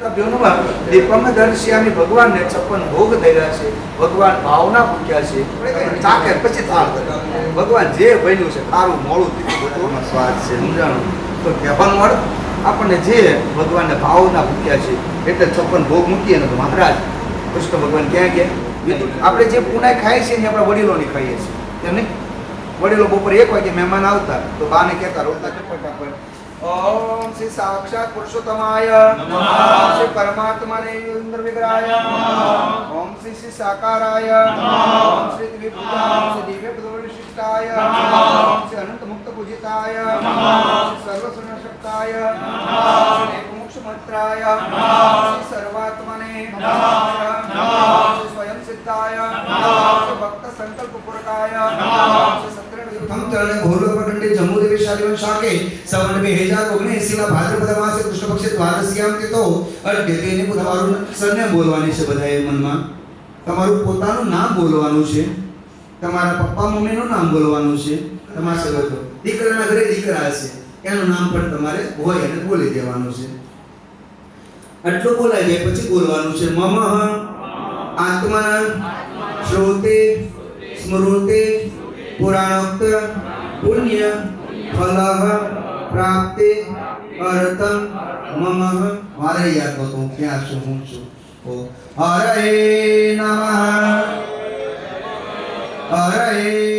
દીપમ દર્શ્યામી ભગવાનને 56 ભોગ ધર્યા છે, ભગવાન ભાવના પૂછ્યા છે, ચાકે પછી થાળ ભગવાન જે બન્યું છે સારું મોડું બધું સ્વાદ છે સમજાણું તો કહેવાનું અર્થ આપણને જે ભગવાનને ભાવના પૂછ્યા છે એટલે 56 ભોગ મૂકીએ ને તો મહારાજ કૃષ્ણ ભગવાન ક્યાં ગયા આપણે જે પુનાઈ ખાઈએ છીએ ને આપણા વડીલોની ખાઈએ છીએ તેમ નહીં વડીલો બપોરે 1 વાગે મહેમાન આવતા તો બાને કહેતા રોતા ફટાફટ ओम श्री साक्षात पुरुषोत्तमाय नमः ओम श्री परमात्मने इंद्र विग्रहाय नमः ओम श्री श्री साकाराय नमः ओम श्री दिव्य ओम श्री दिव्य विशिष्टाय नमः ओम श्री अनंत मुक्त पूजिताय नमः ओम श्री सर्व सर्वशक्ताय नमः ओम श्री एक मोक्ष मंत्राय नमः ओम श्री सर्वात्मने नमः ओम श्री स्वयं सिद्धाय नमः ओम श्री भक्त संकल्प पूरकाय नमः ओम श्री हम चरण घोर प्रकंडे जम्मू देवेशालिवन शाके सवर्ण में 2019 ના ભાદ્રપદ માસે કૃષ્ણ પક્ષે દ્વાદશીયામ તે તો અર્ધ્યને તમારું સરનેમ બોલવાની છે બધાએ મનમાં તમારું પોતાનું નામ બોલવાનું છે તમારા પપ્પા મમ્મીનું નામ બોલવાનું છે તમારા સગતો દીકરાના ઘરે દીકરા હશે એનું નામ પણ તમારે હોય એને બોલી દેવાનું છે આટલું બોલાય જાય પછી બોલવાનું છે મમ આત્મા શ્રોતે સ્મૃતે पुराणोक्त पुण्य फलः प्राप्ते अर्थम मम हरे याद तो क्या हूँ ओ हरे नमः हरे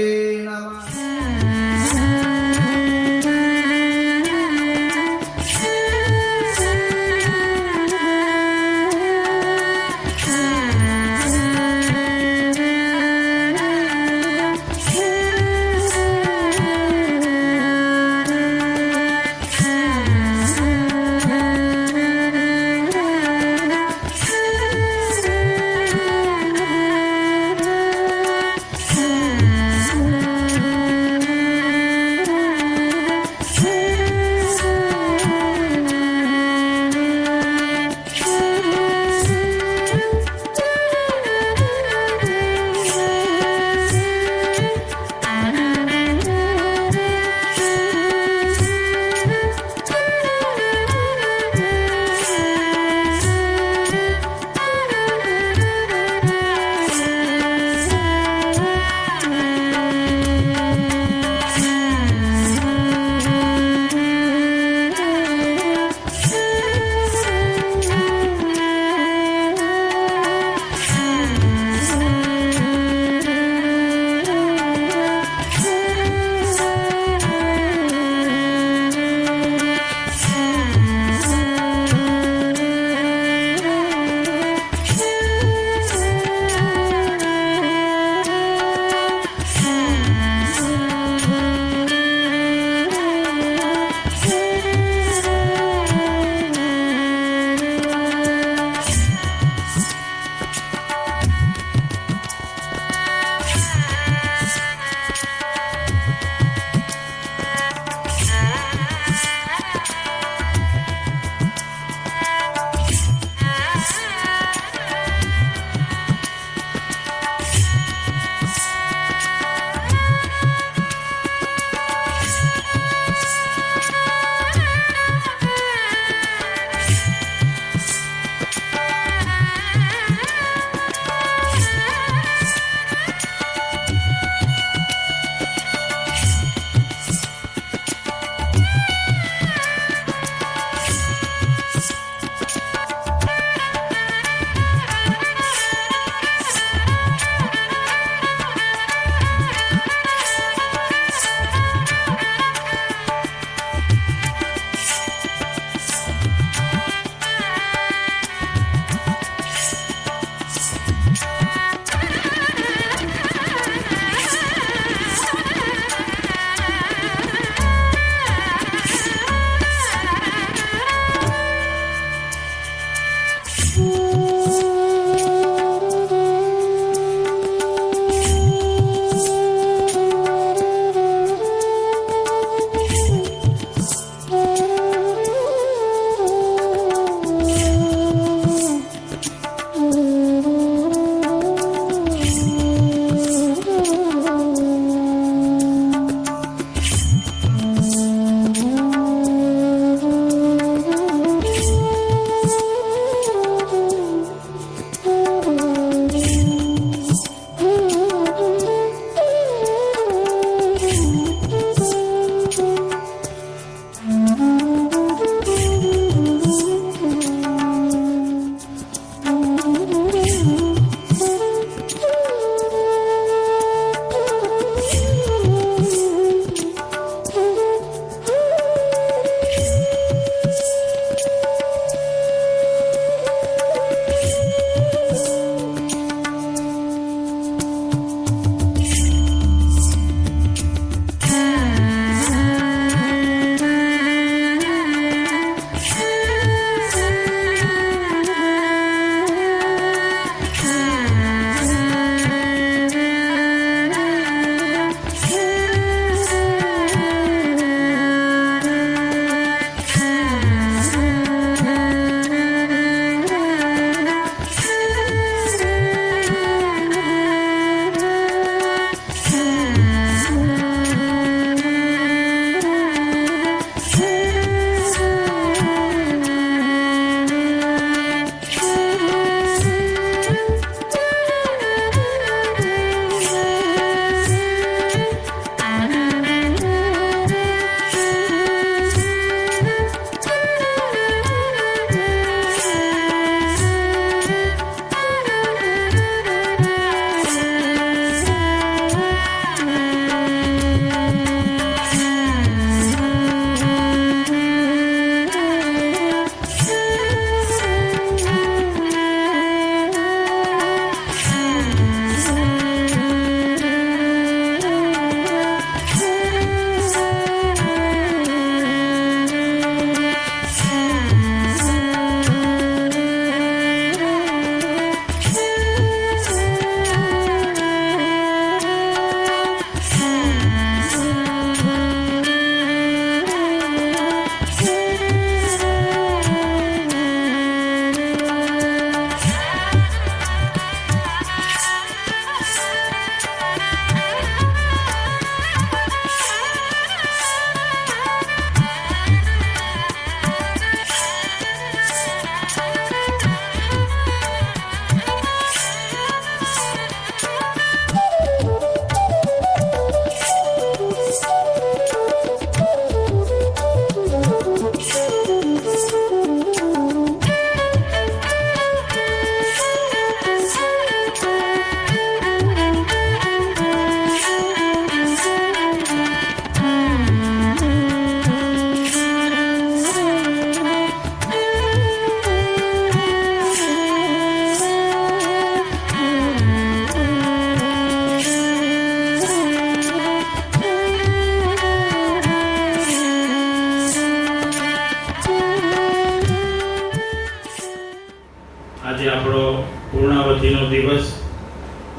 આજે આપણો પૂર્ણાવતિનો દિવસ,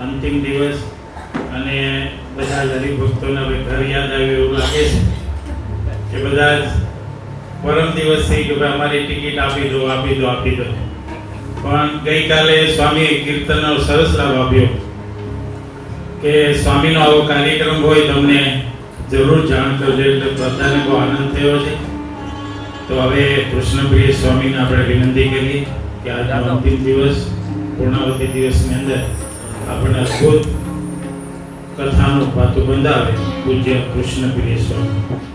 અંતિમ દિવસ, અને બધા હરિભક્તોને હવે ઘર યાદ આવ્યું એવું લાગે છે કે બધા જ પરમ દિવસથી કે ભાઈ અમારી ટિકિટ આપી દો. પણ ગઈકાલે સ્વામીએ કીર્તનનો સરસ લાભ આપ્યો કે સ્વામીનો આવો કાર્યક્રમ હોય તમને જરૂર જાણ કરજો. એટલે બધાને બહુ આનંદ થયો છે. તો હવે કૃષ્ણપ્રિય સ્વામીને આપણે વિનંતી કરીએ કે આજનો અંતિમ દિવસ, પૂર્ણાવતી દિવસની અંદર આપણને અદ્ભુત કથાનું પાતું બંધાવે પૂજ્ય કૃષ્ણપ્રિય સ્વામી.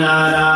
Narayan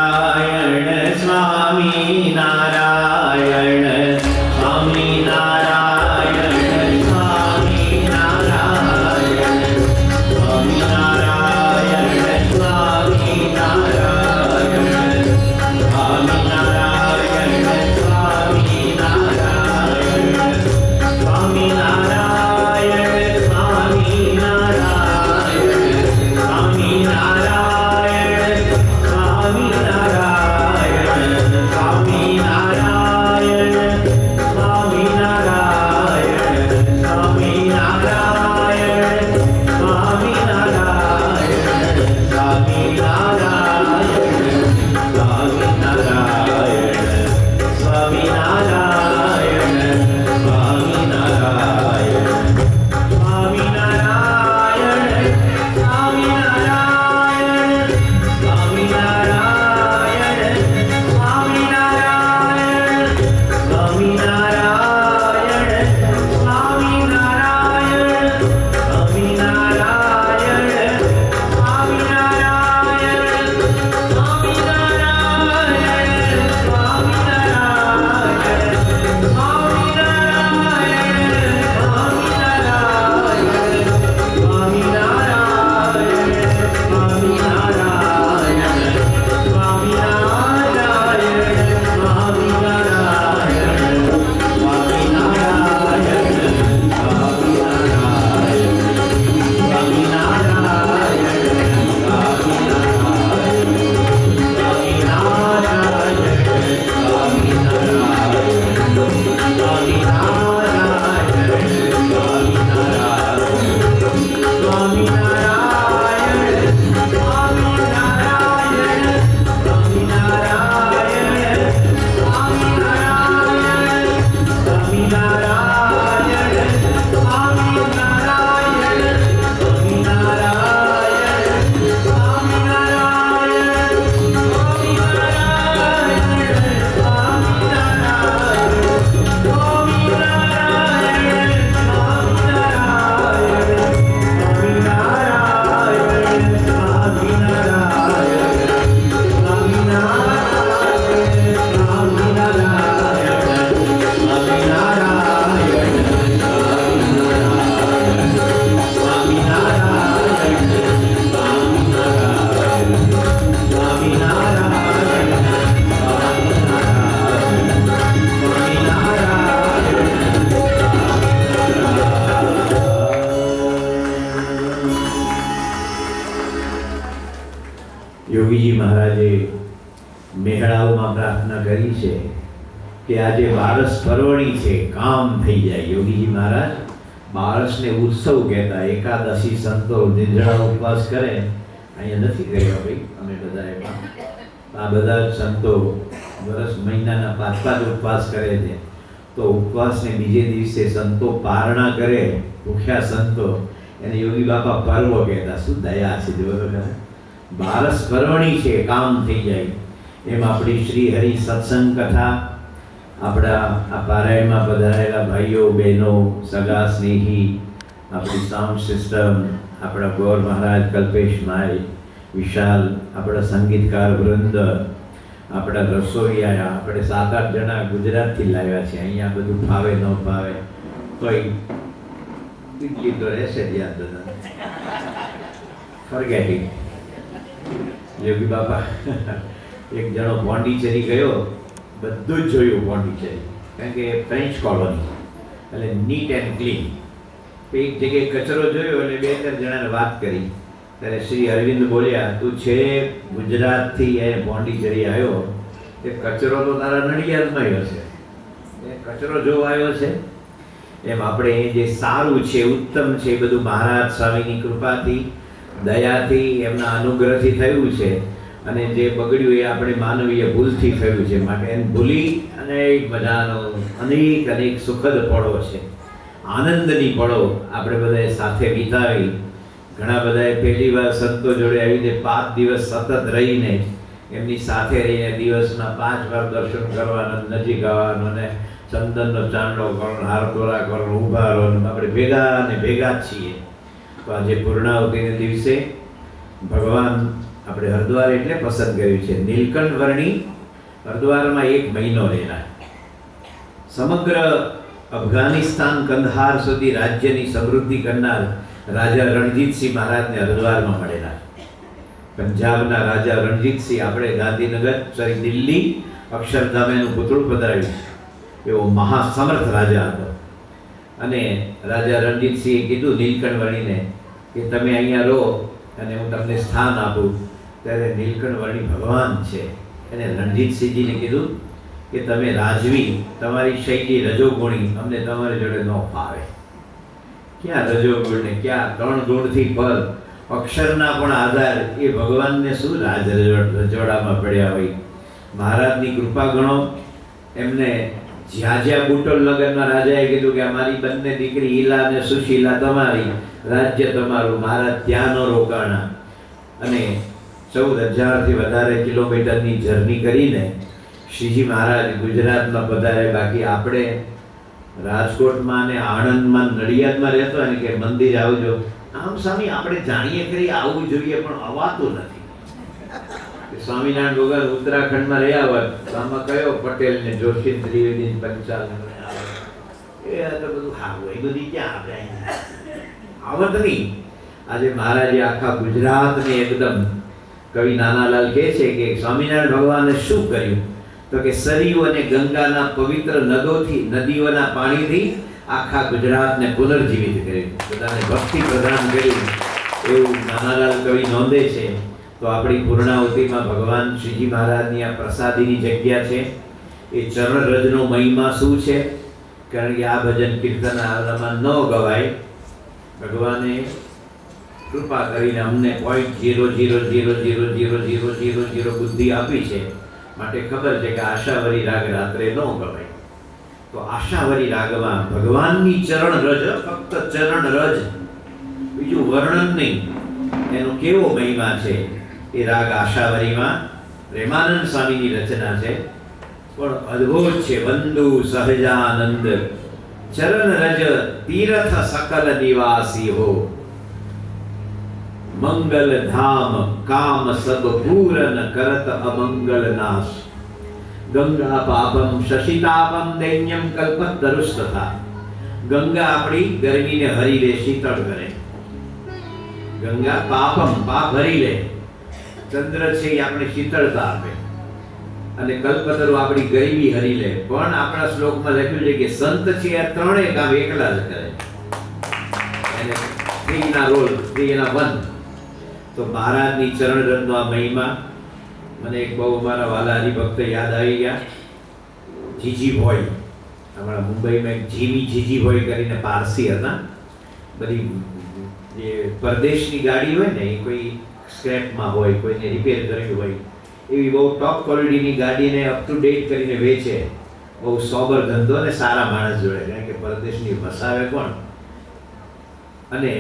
યોગીજી મહારાજે મેળાઓમાં પ્રાર્થના કરી છે કે આજે બારસ પર્વણી છે, કામ થઈ જાય. યોગીજી મહારાજ બારસને ઉત્સવ કહેતા. એકાદશી સંતો નિર્જળા ઉપવાસ કરે, અહીંયા નથી કર્યો ભાઈ અમે બધા એમાં. આ બધા સંતો વર્ષ મહિનાના 5 ઉપવાસ કરે છે. તો ઉપવાસને બીજે દિવસે સંતો પારણા કરે, ભૂખ્યા સંતો, એને યોગી બાપા પર્વ કહેતા. શું દયા છે જો તો ખરા. બારસ પર્વણી છે, કામ થઈ જાય. એમ આપણી શ્રી હરિ સત્સંગ કથા, આપણા આ પારાયણમાં પધારેલા ભાઈઓ બહેનો, સગા સ્નેહી, આપણી સાઉન્ડ સિસ્ટમ, આપણા ગૌર મહારાજ, કલ્પેશ માય, વિશાલ, આપણા સંગીતકાર વૃંદ, આપણા રસોઈયા, આપણે 7-8 જણા ગુજરાતથી લાવ્યા છે. અહીંયા બધું ફાવે ન ફાવે તોય ઇડલી તો રહેશે જ યાદ બધા. ફોરગેટિંગ. યોગી બાપા એક જણો પોંડિચેરી ગયો, બધું જ જોયું પોંડિચેરી, કારણ કે ફ્રેન્ચ કોલોની એટલે નીટ એન્ડ ક્લીન. એક જગ્યાએ કચરો જોયો એટલે 2-4 જણાને વાત કરી. ત્યારે શ્રી અરવિંદ બોલ્યા, તું છે ગુજરાતથી એ પોંડિચેરી આવ્યો, એ કચરો તો તારા નડિયાદમાં હશે, એ કચરો જોવા આવ્યો છે. એમ આપણે જે સારું છે, ઉત્તમ છે, એ બધું મહારાજ સ્વામીની કૃપાથી, દયાથી, એમના અનુગ્રહથી થયું છે. અને જે બગડ્યું એ આપણે માનવીય ભૂલથી થયું છે. માટે એને ભૂલી અને મજાનો અનેક સુખદ પળો છે, આનંદની પળો આપણે બધાએ સાથે વિતાવી. ઘણા બધાએ પહેલી વાર સંતો જોડે આવી રીતે 5 દિવસ સતત રહીને એમની સાથે રહીને દિવસના 5 વાર દર્શન કરવાનો, નજીક આવવાનો, ને ચંદનનો ચાંદલો કરવાનો, હારતોરા કરવાનો, ઊભા રહેવાનું. આપણે ભેગા ને ભેગા જ છીએ. તો આજે પૂર્ણાવતીને દિવસે ભગવાન આપણે હરિદ્વાર એટલે પસંદ કર્યું છે. નીલકંઠ વર્ણી હરિદ્વારમાં 1 મહિનો રહેલા. સમગ્ર અફઘાનિસ્તાન કંદહાર સુધી રાજ્યની સમૃદ્ધિ કરનાર રાજા રણજીતસિંહ મહારાજને હરિદ્વારમાં મળેલા. પંજાબના રાજા રણજીતસિંહ, આપણે ગાંધીનગર દિલ્હી અક્ષરધામ એનું પુતળું પધરાવ્યું, એવો મહાસમર્થ રાજા હતો. અને રાજા રણજીતસિંહે કીધું નીલકંઠ વર્ણીને કે તમે અહીંયા રહો અને હું તમને સ્થાન આપું. ત્યારે નીલકંઠ વર્ણી ભગવાન છે, એને રણજીતસિંહજીને કીધું કે તમે રાજવી, તમારી શૈલી રજોગુણી, અમને તમારી જોડે ન ફાવે. ક્યાં રજોગુણ ને ક્યાં 3 ગુણથી પર, અક્ષરના પણ આધાર, એ ભગવાનને શું રાજ રજવાડામાં પડ્યા હોય. મહારાજની કૃપા ગણો. એમને જ્યાં બુટોલ નગરના રાજાએ કીધું કે અમારી બંને દીકરી ઈલા અને સુશીલા તમારી, રાજ્ય તમારું. મહારાજ ત્યાં ન રોકાણા અને 14,000થી વધારે કિલોમીટરની જર્ની કરીને શ્રીજી મહારાજ ગુજરાતમાં પધારે. બાકી આપણે રાજકોટમાં અને આણંદમાં, નડિયાદમાં રહેતો હોય ને કે મંદિર આવજો, આમ સ્વામી આપણે જાણીએ કરી આવવું જોઈએ પણ અવાતું નથી. સ્વામિનારાયણ ભગવાન ઉત્તરાખંડમાં રહ્યા હોત તો આમાં કયો પટેલ ને જોશી ત્રિવેદી પંચાલ એ તો બધું હારું, એ બધી ક્યાં આપણે આવત નહીં. આજે મહારાજે આખા ગુજરાતને એકદમ, કવિ નાનાલાલ કહે છે કે સ્વામિનારાયણ ભગવાને શું કર્યું, તો કે સરયુ અને ગંગાના પવિત્ર નદીઓના પાણીથી આખા ગુજરાતને પુનર્જીવિત કર્યું, બધાને ભક્તિ પ્રદાન કર્યું, એવું નાનાલાલ કવિ નોંધે છે. તો આપણી પૂર્ણાવતીમાં ભગવાન શ્રીજી મહારાજની આ પ્રસાદીની જગ્યા છે. એ ચરણ રજનો મહિમા શું છે? કારણ કે આ ભજન કીર્તન આમાં ન ગવાય. ભગવાને કૃપા કરીને અમને 0.00000000 બુદ્ધિ આપી છે. માટે ખબર છે કે આશાવરી રાગ રાત્રે ન ગવાય. તો આશાવરી રાગમાં ભગવાનની ચરણ રજ, ફક્ત ચરણ રજ, બીજું વર્ણન નહીં, એનો કેવો મહિમા છે એ રાગ આશાવરીમાં પ્રેમાનંદ સ્વામીની રચના છે, પણ અદ્ભુત છે. વંદુ સહજાનંદ ચરણ રજ તીર્થ સકલ નિવાસી હો, મંગલ ધામ કામ સબ પૂરન કરત અમંગલ નાશ, ગંગા પાપમ શશિતાપમ દૈન્યમ કલ્પતરુસ્તથા. ગંગા આપણી ગરમીને હરી લે, શીતળ કરે. ગંગા પાપમ, પાપ હરી લે. ચંદ્ર છે એ આપણે શીતળતા આપે, અને કલ્પતરુ આપણી ગરીબી હરી લે. પણ આપણા શ્લોકમાં લખ્યું છે કે સંત છે આ ત્રણેય કામ એકલા જ કરે. એને સ્ત્રીના રોલ, સ્ત્રીના વન, તો મહારાજની ચરણ રત્નો આ મહિમા મને એક બહુ અમારા વાલા હરિભક્ત યાદ આવી ગયા. જીજીભોઈ, હમણાં મુંબઈમાં એક જીજીભોઈ કરીને પારસી હતા. બધી જે પરદેશની ગાડી હોય ને એ કોઈ સ્ક્રેપમાં હોય, કોઈને રિપેર કરવી હોય, એવી બહુ ટોપ ક્વોલિટીની ગાડીને અપ ટુ ડેટ કરીને વેચે. બહુ સોબર ધંધો ને સારા માણસ જોડે, કારણ કે પરદેશની વસાવે કોણ. અને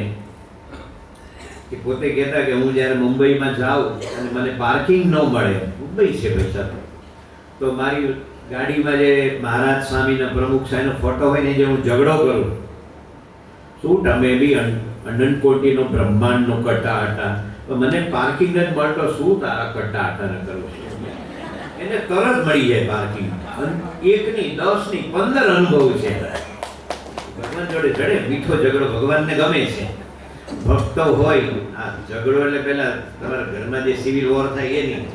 એ પોતે કહેતા કે હું જ્યારે મુંબઈમાં જાઉં અને મને પાર્કિંગ ન મળે, મુંબઈ છે પૈસા, તો મારી ગાડીમાં જે મહારાજ સ્વામીના પ્રમુખ સાહેબનો ફોટો હોય ને જે હું ઝઘડો કરું, શું તમે બી અનંતકોટીનો બ્રહ્માંડનો કટાહટા, મને પાર્કિંગ જ મળતો, શું તારા કટાહટા ન કરવું. એને તરત મળી જાય પાર્કિંગ. 1 ની 10 ની 15 અનુભવ છે. ભગવાન જોડે જડે મીઠો ઝઘડો ભગવાનને ગમે છે. ભક્તો હોય આ ઝઘડો એટલે પેલા તમારા ઘરમાં જે સિવિલ વોર થાય એ નહીં,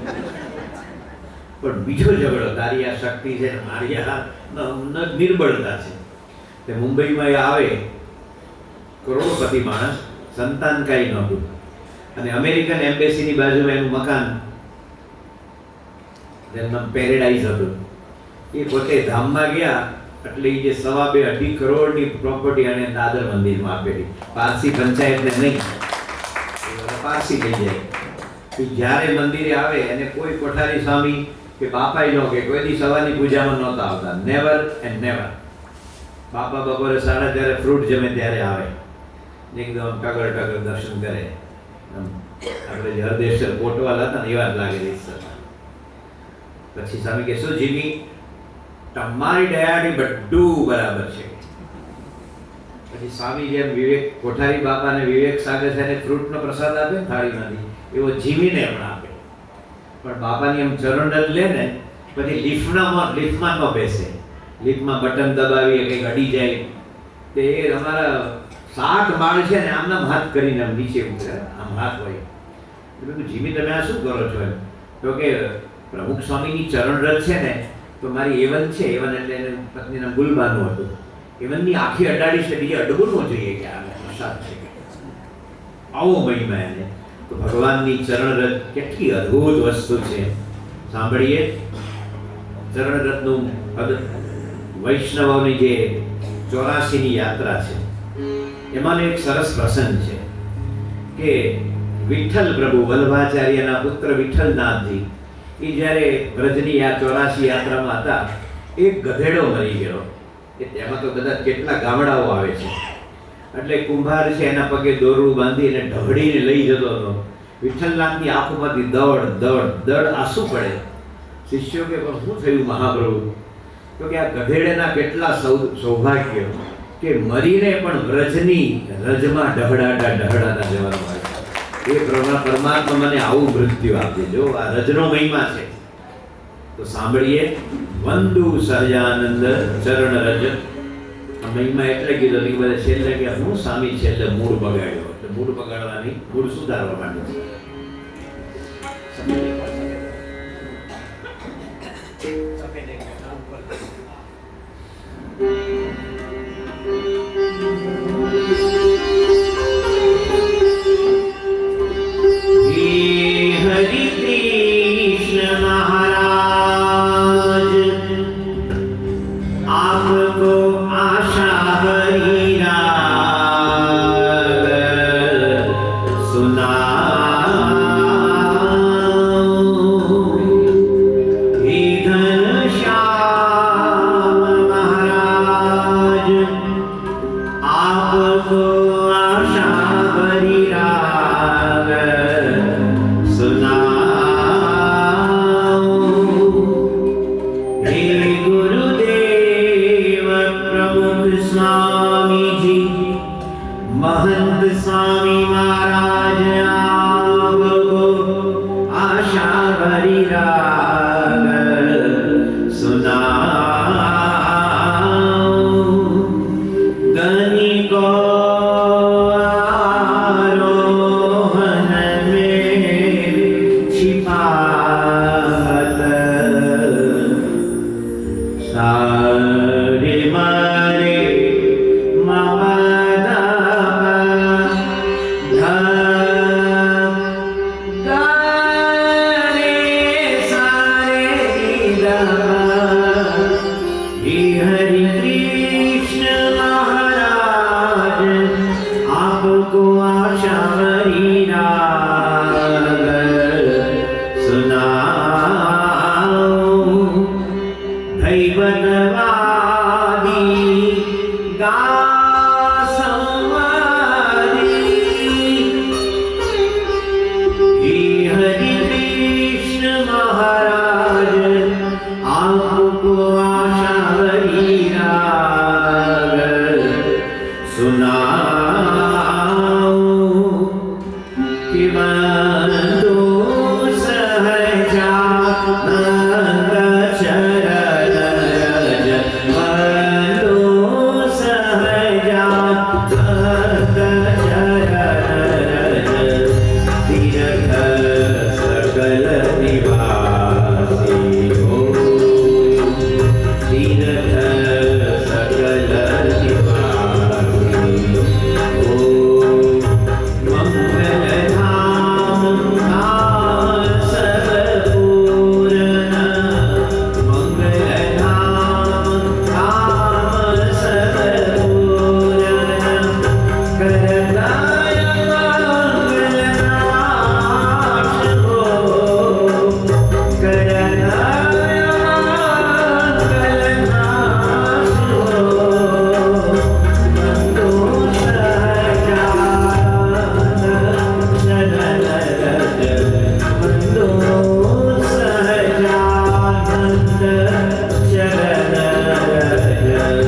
પણ બીજો ઝઘડો, તારી આ શક્તિ છે મારી આ નિર્બળતા છે. તે મુંબઈમાં આવે કરોડપતિ માણસ, સંતાન કાંઈ નહોતું, અને અમેરિકન એમ્બેસીની બાજુમાં એનું મકાન, જેનું નામ પેરેડાઇઝ હતું. એ પોતે ધામમાં ગયા એટલે એ જે 2.5 કરોડની પ્રોપર્ટી અને દાદર મંદિરમાં આપેલી, પારસી પંચાયતને નહીં, પારસી થઈ જાય. જ્યારે મંદિરે આવે એને કોઈ કોઠારી સ્વામી કે બાપાઈ નો કે કોઈ દી સવારની પૂજામાં નહોતા આવતા, નેવર એન્ડ નેવર. બાપા બપોરે 4:30 ફ્રૂટ જમે ત્યારે આવે, એકદમ ટગર દર્શન કરે. આપણે જે હરદેશ્વર કોટવાલ હતા ને એવા જ લાગે. પછી સ્વામી કે શું જીમી, તમારી દયાથી બધું બરાબર છે. પછી સ્વામી જેમ વિવેક કોઠારી બાપાને વિવેક સાગર છે ફ્રૂટનો પ્રસાદ આપે થાળીમાંથી, એવો જીમીને પણ આપે. પણ બાપાની એમ ચરણ લે ને પછી લિફ્ટમાં ન બેસે, લિફ્ટમાં બટન દબાવી કંઈક અડી જાય. તે અમારા 60 માળ છે ને આમનામ હાથ કરીને આમ નીચે ઉતરે, આમ હાથ હોય. એટલે જીમી તમે આ શું કરો છો? તો કે પ્રમુખ સ્વામીની ચરણ રથ છે ને, તો મારી એવન છે, એવન એટલે એને પત્નીના ગુલબાનું હતું, એવનની આખી અડાડી છે, બીજે અડવું ન જોઈએ કે આ પ્રસાદ છે. આવો મહિમા એને. તો ભગવાનની ચરણ રથ કેટલી અદ્ભુત વસ્તુ છે. સાંભળીએ ચરણ રથનું વૈષ્ણવોની જે 84ની યાત્રા છે, એમાં એક સરસ પ્રસંગ છે કે વિઠ્ઠલ પ્રભુ વલ્લભાચાર્યના પુત્ર વિઠ્ઠલનાથજી એ જ્યારે વ્રજની આ 84 યાત્રામાં હતા, એક ગધેડો મરી ગયો. તેમાં તો બધા કેટલા ગામડાઓ આવે છે, એટલે કુંભાર છે એના પગે દોરડું બાંધી અને ઢબડીને લઈ જતો હતો. વિઠ્ઠલનાથની આંખોમાંથી દડ આંસુ પડે. શિષ્યો કે પણ શું થયું મહાપ્રભુ? તો કે આ ગધેડાના કેટલા સૌભાગ્ય કે મરીને પણ વ્રજની રજમાં ઢહડાતા જવાનું હોય. એ પરમાત્મા મને આવું મૃત્યુ આપજે. જો આ રજનો મહિમા છે. તો સાંભળીએ વંદુ સહજાનંદ ચરણ રજ. આ મહિમા એટલે કીધો કે બધા છેલ્લે કે હું સ્વામી છેલ્લે મૂળ બગાડ્યો, એટલે મૂળ બગાડવાની મૂળ સુધારવા માંડ્યો. आपको आशावरी राग सुनाऊं, धैवतवादी गा संवादी। हे हरि कृष्ण महाराज आपको आशावरी राग सुनाऊं, कि बंदो सहजानंद शरण रज, बंदो सहजानंद शरण रज, तीर्थ सकल निवासी हो, तीर्थ सकल निवासी हो। मंगल धाम धाम सब पूर्ण, मंगल धाम धाम सब पूर्ण, करताय मंगलनाश हो, करताय मंगलनाश हो। बंदो सहजानंद शरण रज, बंदो सहजानंद शरण रज।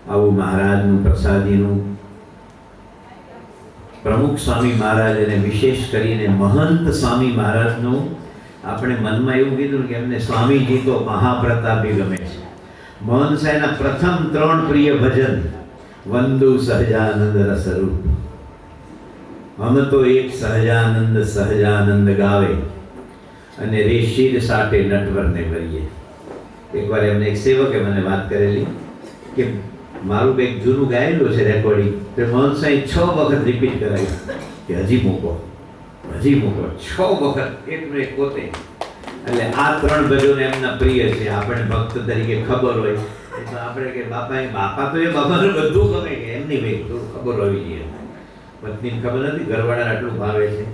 આવું મહારાજનું પ્રસાદીનું પ્રમુખ સ્વામી મહારાજ અને વિશેષ કરીને મહંત સ્વામી મહારાજનું આપણે મનમાં એવું કીધું કે એમને સ્વામીજી તો મહાપ્રતાપી ગમે છે. મહંત સાહેબના પ્રથમ 3 પ્રિય ભજન વંદુ સહજાનંદ રસરૂપ, હમ તો એક સહજાનંદ સહજાનંદ ગાવે અને રે શિર સાટે નટવરને ભરીએ. એકવાર એમને એક સેવકે મને વાત કરેલી કે મારું કંઈક જૂનું ગાયેલું છે રેકોર્ડિંગ, તો મહંત સાહેબ 6 વખત રિપીટ કરાવ્યું કે હજી મૂકો 6 વખત એકનો એક પોતે. એટલે આ 3 ભજનો એમના પ્રિય છે. આપણે ભક્ત તરીકે ખબર હોય તો આપણે કે બાપા તો એ બાપાને બધું ગમે કે એમની ભાઈ થોડું ખબર હોવી જોઈએ. પત્નીને ખબર નથી ઘરવાળા આટલું ભાવે છે.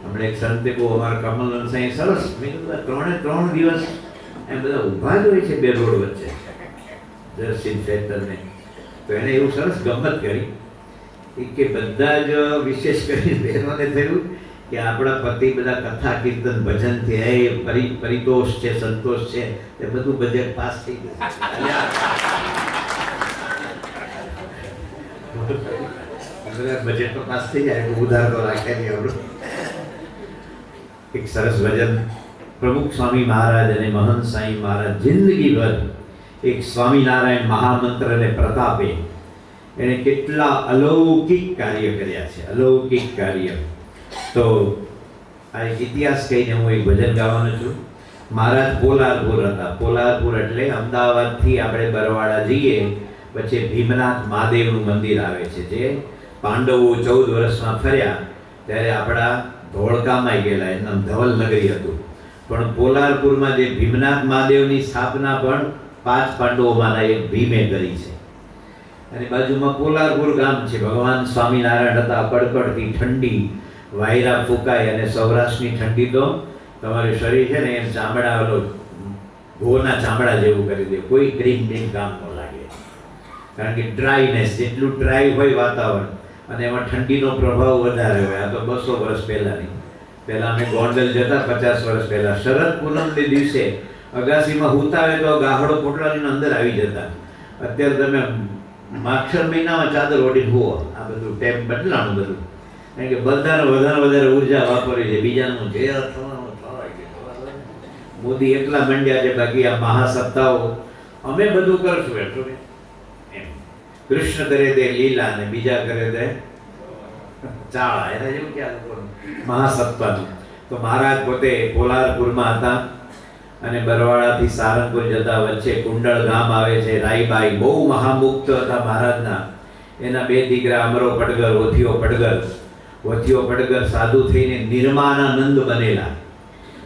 હમણાં એક સંતે બહુ અમારા કમલનંદ સાંઈ સરસ, મેં કીધું 3 દિવસ એમ બધા ઊભા જ હોય છે 2 રોડ વચ્ચે જરસિંહ શેતરને. તો એને એવું સરસ ગમત કરી કે બધા જ વિશેષ કરી બહેનોને થયું કે આપણા પતિ બધા કથા કીર્તન ભજનથી એ પરિતોષ છે, સંતોષ છે, એ બધું બજેટ પાસ થઈ ગયું. બજેટ તો પાસ થઈ જાય, ઉધાર તો રાખે નહીં આપણું. એક સરસ ભજન પ્રમુખ સ્વામી મહારાજ અને મહંત સાંઈ મહારાજ જિંદગીભર એક સ્વામિનારાયણ મહામંત્રને પ્રતાપે એણે કેટલા અલૌકિક કાર્ય કર્યા છે, અલૌકિક કાર્ય. તો આ એક ઇતિહાસ કહીને હું એક ભજન ગાવાનો છું. મહારાજ પોલારપુર હતા. પોલારપુર એટલે અમદાવાદથી આપણે બરવાડા જઈએ પછી ભીમનાથ મહાદેવનું મંદિર આવે છે, જે પાંડવો 14 વર્ષમાં ફર્યા ત્યારે આપણા ધોળકામાં ગયેલા, એનું નામ ધવલનગરી હતું. પણ પોલારપુરમાં જે ભીમનાથ મહાદેવની સ્થાપના પણ 5 પાંડવોમાંના એક ભીમે કરી છે. અને બાજુમાં પોલારપુર ગામ છે. ભગવાન સ્વામિનારાયણ હતા. કડકડતી ઠંડી, વાયરા ફૂંકાય અને સૌરાષ્ટ્રની ઠંડી તો તમારું શરીર છે ને એમ ચામડા ઓલો ઘોના ચામડા જેવું કરી દે. કોઈ ક્રીમ બ્રીમ કામ ન લાગે, કારણ કે ડ્રાયનેસ, જેટલું ડ્રાય હોય વાતાવરણ અને એમાં ઠંડીનો પ્રભાવ વધારે હોય. આ તો 200 વર્ષ પહેલાંની. પહેલાં અમે ગોંડલ જતા 50 વર્ષ પહેલાં, શરદ પૂનમને દિવસે અગાસીમાં હુતાવે તો ગાહડો પોટલાની અંદર આવી જતા. અત્યારે તમે માક્ષર મહિનામાં ચાદર ઓઢીને હુઓ. આ બધું ટેપ બદલાણું બધું, કારણ કે બધાને વધારે ઉર્જા વાપરી છે. બીજાનું જે થવાનું થવાય. મોદી એટલા મંડ્યા છે, બાકી આ મહાસત્તાઓ અમે બધું કરશું એટલું એમ. કૃષ્ણ કરે તે લીલા અને બીજા કરે તે ચાળા. એના જેવું ક્યાં મહાસત્તાનું. તો મહારાજ પોતે પોલારપુરમાં હતા અને બરવાડાથી સારંગપુર જતા વચ્ચે કુંડળ ગામ આવે છે. રાઈબાઈ બહુ મહામુક્ત હતા મહારાજના. એના 2 દીકરા અમરો પડગર, વથીઓ પડગર. વથીઓ પડગર સાધુ થઈને નિર્માનાનંદ બનેલા.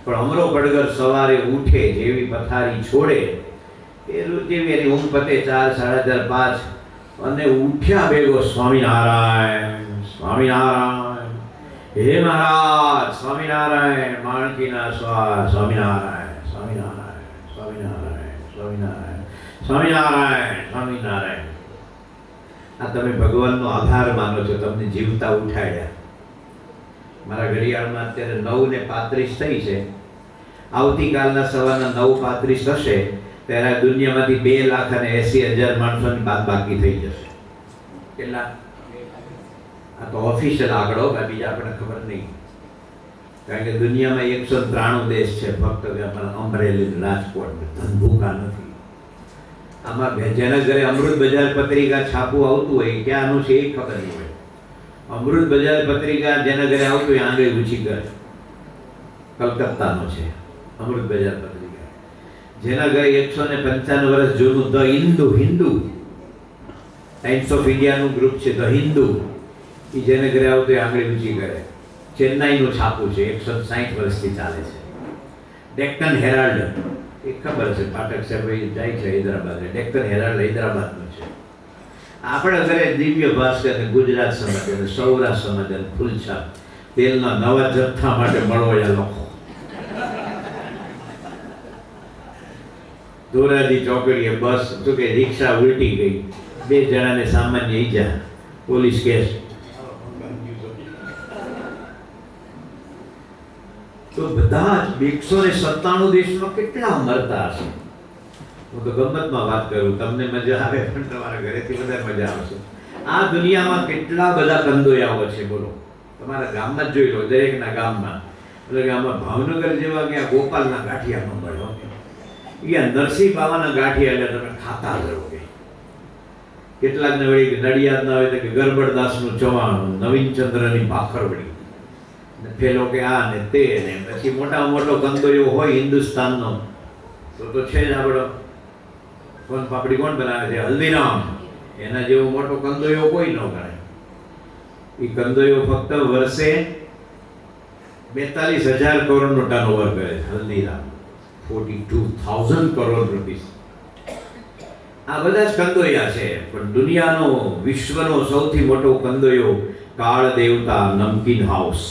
પણ અમરો પડગર સવારે ઉઠે જેવી પથારી છોડે એ જેવી એની ઊંઘ પતે 4, 4:30, 5 અને ઉઠ્યા ભેગો સ્વામિનારાયણ સ્વામિનારાયણ, હે મહારાજ સ્વામિનારાયણ, માણકીના સ્વાર સ્વામિનારાયણ સ્વામિનારાયણ સ્વામિનારાયણ સ્વામિનારાયણ સ્વામિનારાયણ સ્વામિનારાયણ. આ તમે ભગવાનનો આભાર માનો છો, તમને જીવતા ઉઠાડ્યા. મારા ઘડિયાળમાં અત્યારે 9:35 થઈ છે. આવતીકાલના સવારના 9:35 થશે ત્યારે આ દુનિયામાંથી 2,80,000 માણસોની બાદ બાકી થઈ જશે. કેટલા? આ તો ઓફિશિયલ આંકડો, બીજા આપણને ખબર નહીં. કારણ કે દુનિયામાં 193 દેશ છે, ફક્ત અમરેલી, રાજકોટ, ધંધુકા નથી. આમાં જેના ઘરે અમૃત બજાર પત્રિકા છાપવું આવતું હોય ક્યાંનું છે એ ખબર નહીં હોય. અમૃત બજાર પત્રિકા જેના ઘરે આવતું હોય આંગળી ઊંચી કરે, કલકત્તાનો છે અમૃત બજાર પત્રિકા. જેના ઘરે 155 વર્ષ જૂનું ધ હિન્દુ ટાઈમ્સ ઓફ ઇન્ડિયાનું ગ્રુપ છે, ધ હિન્દુ, એ જેને ઘરે આવતું હોય આંગળી ઊંચી કરે. ચેન્નાઈનું છાપું છે, 160 વર્ષથી ચાલે છે. ડેક્કન હેરાલ્ડ, એ ખબર છે, પાઠક સાહેબ જાય છે હૈદરાબાદ. ડેક્કન હેરાલ્ડ હૈદરાબાદનું છે. આપણા ઘરે દિવ્ય ભાસ્કર, ગુજરાત સમાચાર, સૌરાષ્ટ્ર સમાચાર, ફૂલછાપ, તેલના નવા જથ્થા માટે મળવાયા લોકો. ધોરાજી ચોકડીએ બસ તો કે રિક્ષા ઉલટી ગઈ, 2 જણાને સામાન્ય ઈજા, પોલીસ કેસ. તો બધા જ 197 દેશમાં કેટલા મરતા હશે? હું તો ગમ્મતમાં વાત કરું, તમને મજા આવે પણ તમારા ઘરેથી વધારે મજા આવશે. આ દુનિયામાં કેટલા બધા કંદોયાઓ છે બોલો. તમારા ગામમાં જ જોઈ લો, દરેકના ગામમાં. એટલે કે આમાં ભાવનગર જેવા કે આ ગોપાલના ગાંઠિયામાં મળો, અહીંયા નરસિંહ બાવાના ગાંઠિયા એટલે તમે ખાતા રહો. કેટલાકને વળી નડિયાદના હોય તો કે ગરબડદાસનું ચવાણું, નવીનચંદ્રની ભાખરવડી, ને પેલો કે આ ને તે ને પછી મોટામાં મોટો કંદોયો હોય હિન્દુસ્તાનનો તો છે જ આપણો કોણ પાપડી કોણ બનાવે છે, હલ્દીરામ. એના જેવો મોટો કંદોયો કોઈ ન ગણાય. એ કંદોયો ફક્ત વર્ષે 42,000 કરોડનો ટર્નઓવર કરે છે. હલ્દીરામ 42,000 કરોડ રૂપીસ. આ બધા જ કંદોયા છે, પણ દુનિયાનો વિશ્વનો સૌથી મોટો કંદોયો કાળ દેવતા નમકીન હાઉસ.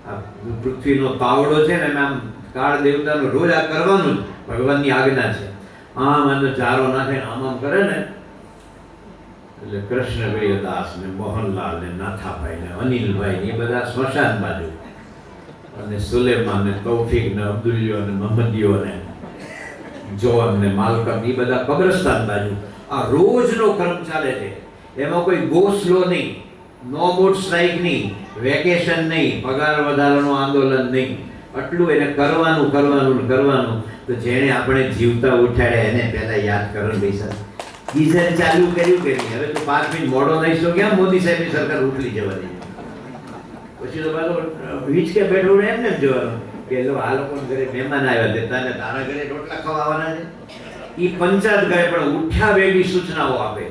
આ પૃથ્વીનો તાવડો છે ને, આમ કાળ દેવતાનો રોજ આ કરવાનું જ ભગવાનની આજ્ઞા છે. આમ આનો ચારો નાખે આમ આમ કરે ને એટલે કૃષ્ણ પ્રિયદાસ ને મોહનલાલ ને નાથાભાઈ ને અનિલભાઈ ને એ બધા સ્મશાન બાજુ, અને સુલેમાન ને તૌફીક ને અબ્દુલ્યો ને મોહમ્મદીઓ ને જોન ને માલકમ એ બધા કબ્રસ્તાન બાજુ. આ રોજનો ક્રમ ચાલે છે. એમાં કોઈ ગો સ્લો નહીં, નો મૂડ સ્ટ્રાઇક નહીં, વેકેશન નહીં, પગાર વધારાનું આંદોલન નહીં. આટલું એને કરવાનું કરવાનું કરવાનું. તો જેણે આપણે જીવતા ઉઠાડ્યા એને પહેલા યાદ કરો પૈસા. ગીઝર ચાલુ કર્યું કે નહીં, હવે તો 5 મિનિટ મોડો નહીં તો ક્યાં મોદી સાહેબની સરકાર ઉઠલી જવા દે. પછી તો પાછો હિંચકે બેઠો એમ ને જોવાનું કે આ લોકો ઘરે મહેમાન આવ્યા છે, તને તારા ઘરે રોટલા ખવાવાના છે. એ પંચાયત કરે પણ ઉઠ્યા વેગી સૂચનાઓ આપે.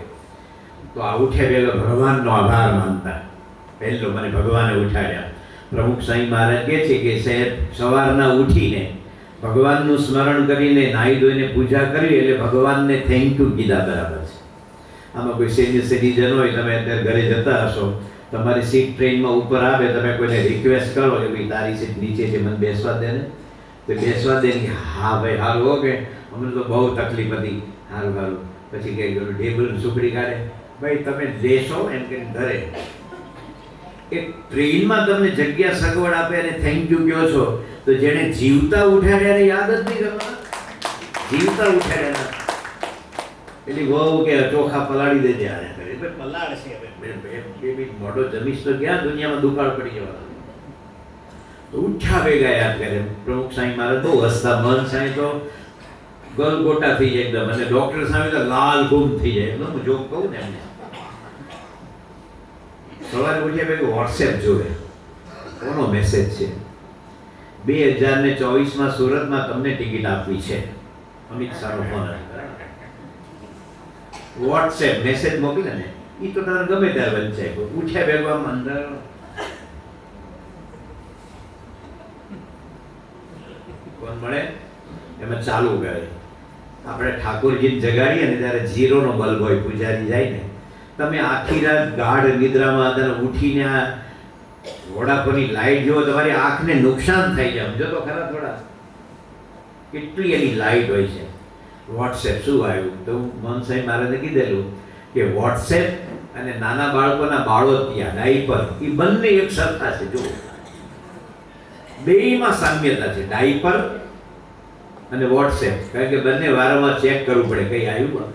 તો આ ઉઠ્યા વેગા ભગવાનનો આભાર માનતા. પહેલો મને ભગવાને ઉઠાડ્યા. પ્રમુખ સાંઈ મહારાજ કહે છે કે સાહેબ સવારના ઉઠીને ભગવાનનું સ્મરણ કરીને નાહી ધોઈને પૂજા કરી એટલે ભગવાનને થેન્ક યુ કીધા બરાબર છે. આમાં કોઈ સિનિયર સિટીઝન હોય, તમે અત્યારે ઘરે જતા હશો, તમારી સીટ ટ્રેનમાં ઉપર આવે, તમે કોઈને રિક્વેસ્ટ કરો કે ભાઈ તારી સીટ નીચે છે, મને બેસવા દે ને, તો બેસવા દે કે હા ભાઈ હારું ઓકે, અમને તો બહુ તકલીફ હતી, હારું હારું. પછી કે ટેબલ સુખડી કાઢે, ભાઈ તમે લેશો એમ કે ઘરે એક ટ્રેનમાં તમને જગ્યા સગવડ આપે અને થેન્ક યુ કહો છો, તો જેને જીવતા ઉઠાડ્યા યાદ જ નહીં કરવાના. જીવતા ઉઠાડ્યા પેલી વહુ કે ચોખા પલાળી દેજે, આને કરે પલાળ છે. મોટો જમીશ તો ક્યાં દુનિયામાં દુકાળ પડી જવાનો. તો ઉઠ્યા ભેગા યાદ કરે. પ્રમુખ સાંઈ મારે બહુ હસતા. મન સાંઈ તો ગલગોટા થઈ જાય એકદમ, અને ડોક્ટર સામે તો લાલ ગુમ થઈ જાય. એટલે હું જોક કહું ને એમને, સવારે ઉઠ્યા ભેગું વોટ્સએપ જોવે, કોનો મેસેજ છે. 2024માં સુરતમાં તમને ટિકિટ આપવી છે, અમિત શાહનો ફોન. વોટ્સએપ મેસેજ મોકલે ને, એ તો તારે ગમે ત્યારે વંચાય. ઉઠ્યા ભેગું આમ અંદર કોણ મળે એમાં ચાલુ કરે. આપણે ઠાકોરજીને જગાડીએ ને ત્યારે 0નો બલ્બ હોય, પૂજારી જાય ને, તમે આખી રાત ગાઢ નિદ્રામાં હતા, ઉઠીને આ વોડાફોનની લાઈટ જુઓ, તમારી આંખને નુકસાન થઈ જાય. સમજો તો ખરા થોડા કેટલી એની લાઈટ હોય છે. વોટ્સએપ શું આવ્યું તો મન સાહેબ મહારાજે કીધેલું કે વોટ્સએપ અને નાના બાળકોના બાળોતિયા ડાયપર એ બંને એક સરખા છે. જો બેયમાં સામ્યતા છે, ડાયપર અને વોટ્સએપ. કારણ કે બંને વારંવાર ચેક કરવું પડે કઈ આવ્યું.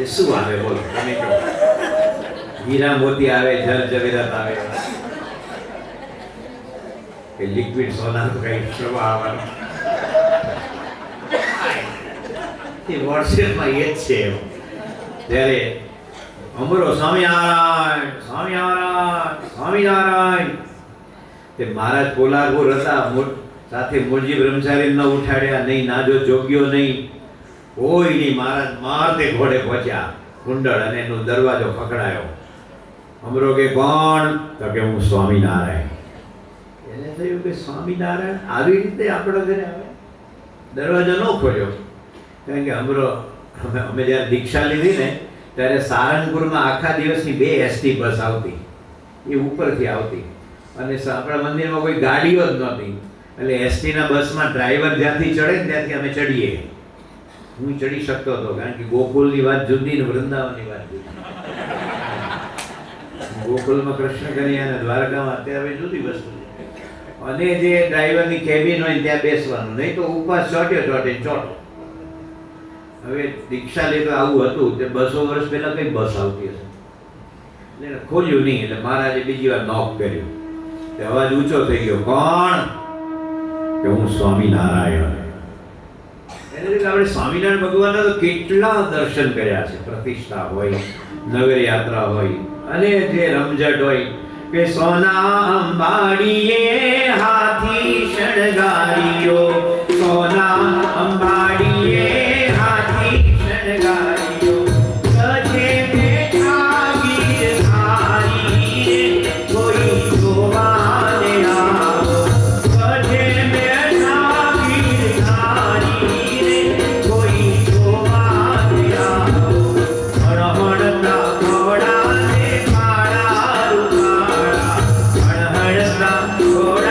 શું આવે બોલો તમે કહો. હીરા મોતી આવે, જર જવેરાત આવે કે લિક્વિડ સોનાનું કઈ પ્રવાહ આવવાનો. એ વોટ્સએપમાં એ જ છે. ત્યારે અમરો સ્વામિનારાયણ સ્વામિનારાયણ સ્વામિનારાયણ. તે મહારાજ કોલારપુર હતા, સાથે મૂળજી બ્રહ્મચારી ન ઉઠાડ્યા નહીં, નાજો જોગ્યો નહીં, કોઈ નહીં. મહારાજ મારતે ઘોડે પહોંચ્યા કુંડળ, અને એનો દરવાજો પકડાયો. અમરો કે કોણ? તો કે હું સ્વામિનારાયણ. એને થયું કે સ્વામિનારાયણ આવી રીતે આપણા ઘરે આવે. દરવાજો ન ખોલ્યો, કારણ કે અમરો અમે જ્યારે દીક્ષા લીધી ને ત્યારે સારંગપુરમાં આખા દિવસની 2 એસટી બસ આવતી, એ ઉપરથી આવતી, અને આપણા મંદિરમાં કોઈ ગાડીઓ જ નહોતી. એટલે એસટીના બસમાં ડ્રાઈવર જ્યાંથી ચડે ને ત્યાંથી અમે ચડીએ. હું ચડી શકતો હતો, કારણ કે ગોકુલની વાત જુદી ને વૃંદાવનની વાત જુદી. ગોકુલમાં કૃષ્ણ કનૈયા અને દ્વારકામાં અત્યારે જુદી વસ્તુ છે. અને જે ડ્રાઈવરની કેબિન હોય ત્યાં બેસવાનું, નહીં તો ઉપવાસ ચોટે. હવે દીક્ષા લે તો આવું હતું તે 200 વર્ષ પહેલા કઈ બસ આવતી હશે એટલે ખોલ્યું નહીં. એટલે મહારાજે બીજી વાર નોક કર્યું, તે અવાજ ઊંચો થઈ ગયો, કોણ? કે હું સ્વામિનારાયણ. એને લીધે આપણે સ્વામિનારાયણ ભગવાનના તો કેટલા દર્શન કર્યા છે. પ્રતિષ્ઠા હોય, નગર યાત્રા હોય, અને જે રમઝટ હોય કે સોના અંબાડીએ હાથી શણગારીઓ, સોના અંબાડીએ હાથી શણગારીઓ, સજે બેઠા ગીરધારી કોઈ જોવાને આવો, સજે બેઠા ગીરધારી કોઈ જોવાને આવો, હણહણતા ઘોડાને કાળા રૂપાળા, હણહણતા ઘોડા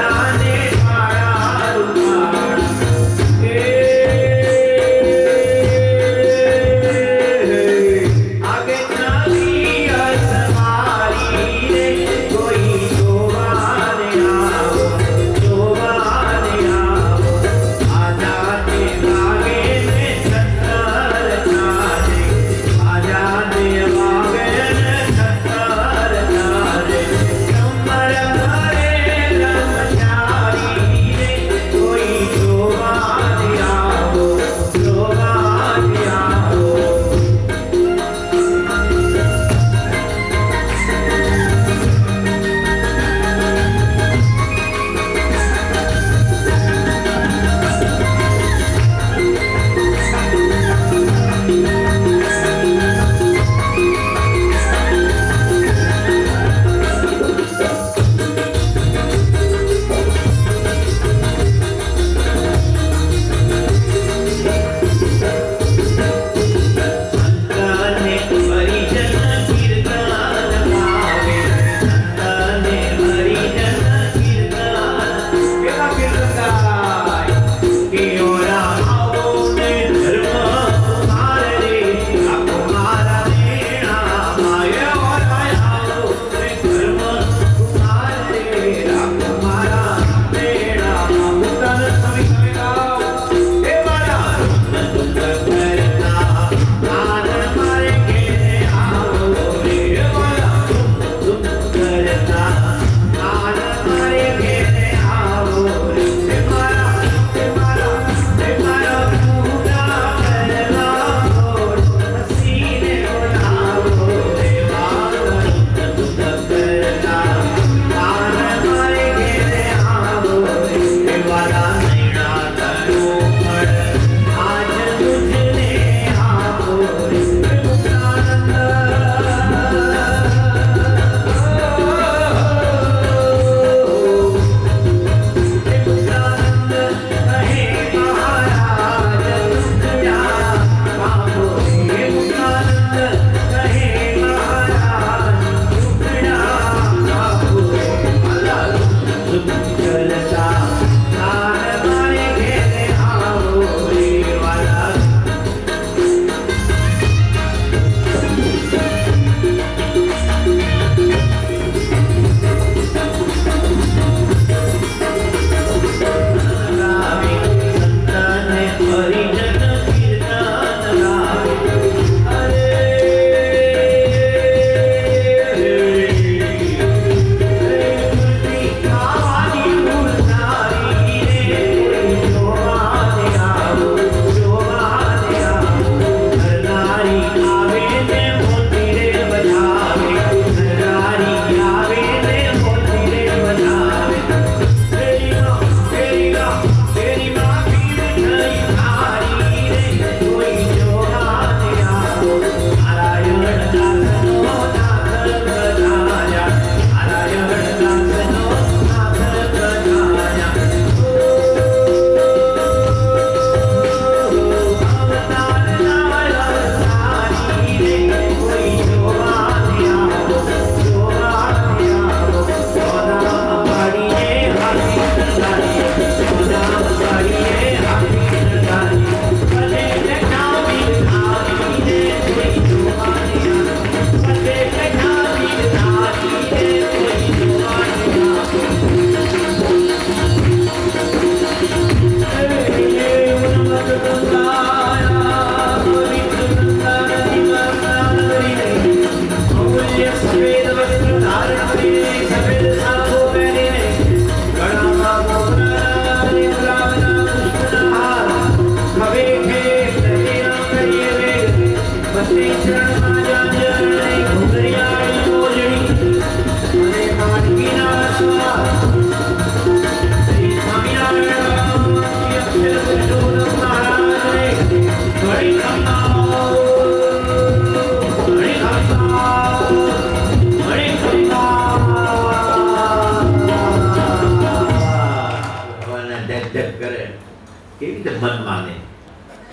કેવી રીતે મન માને?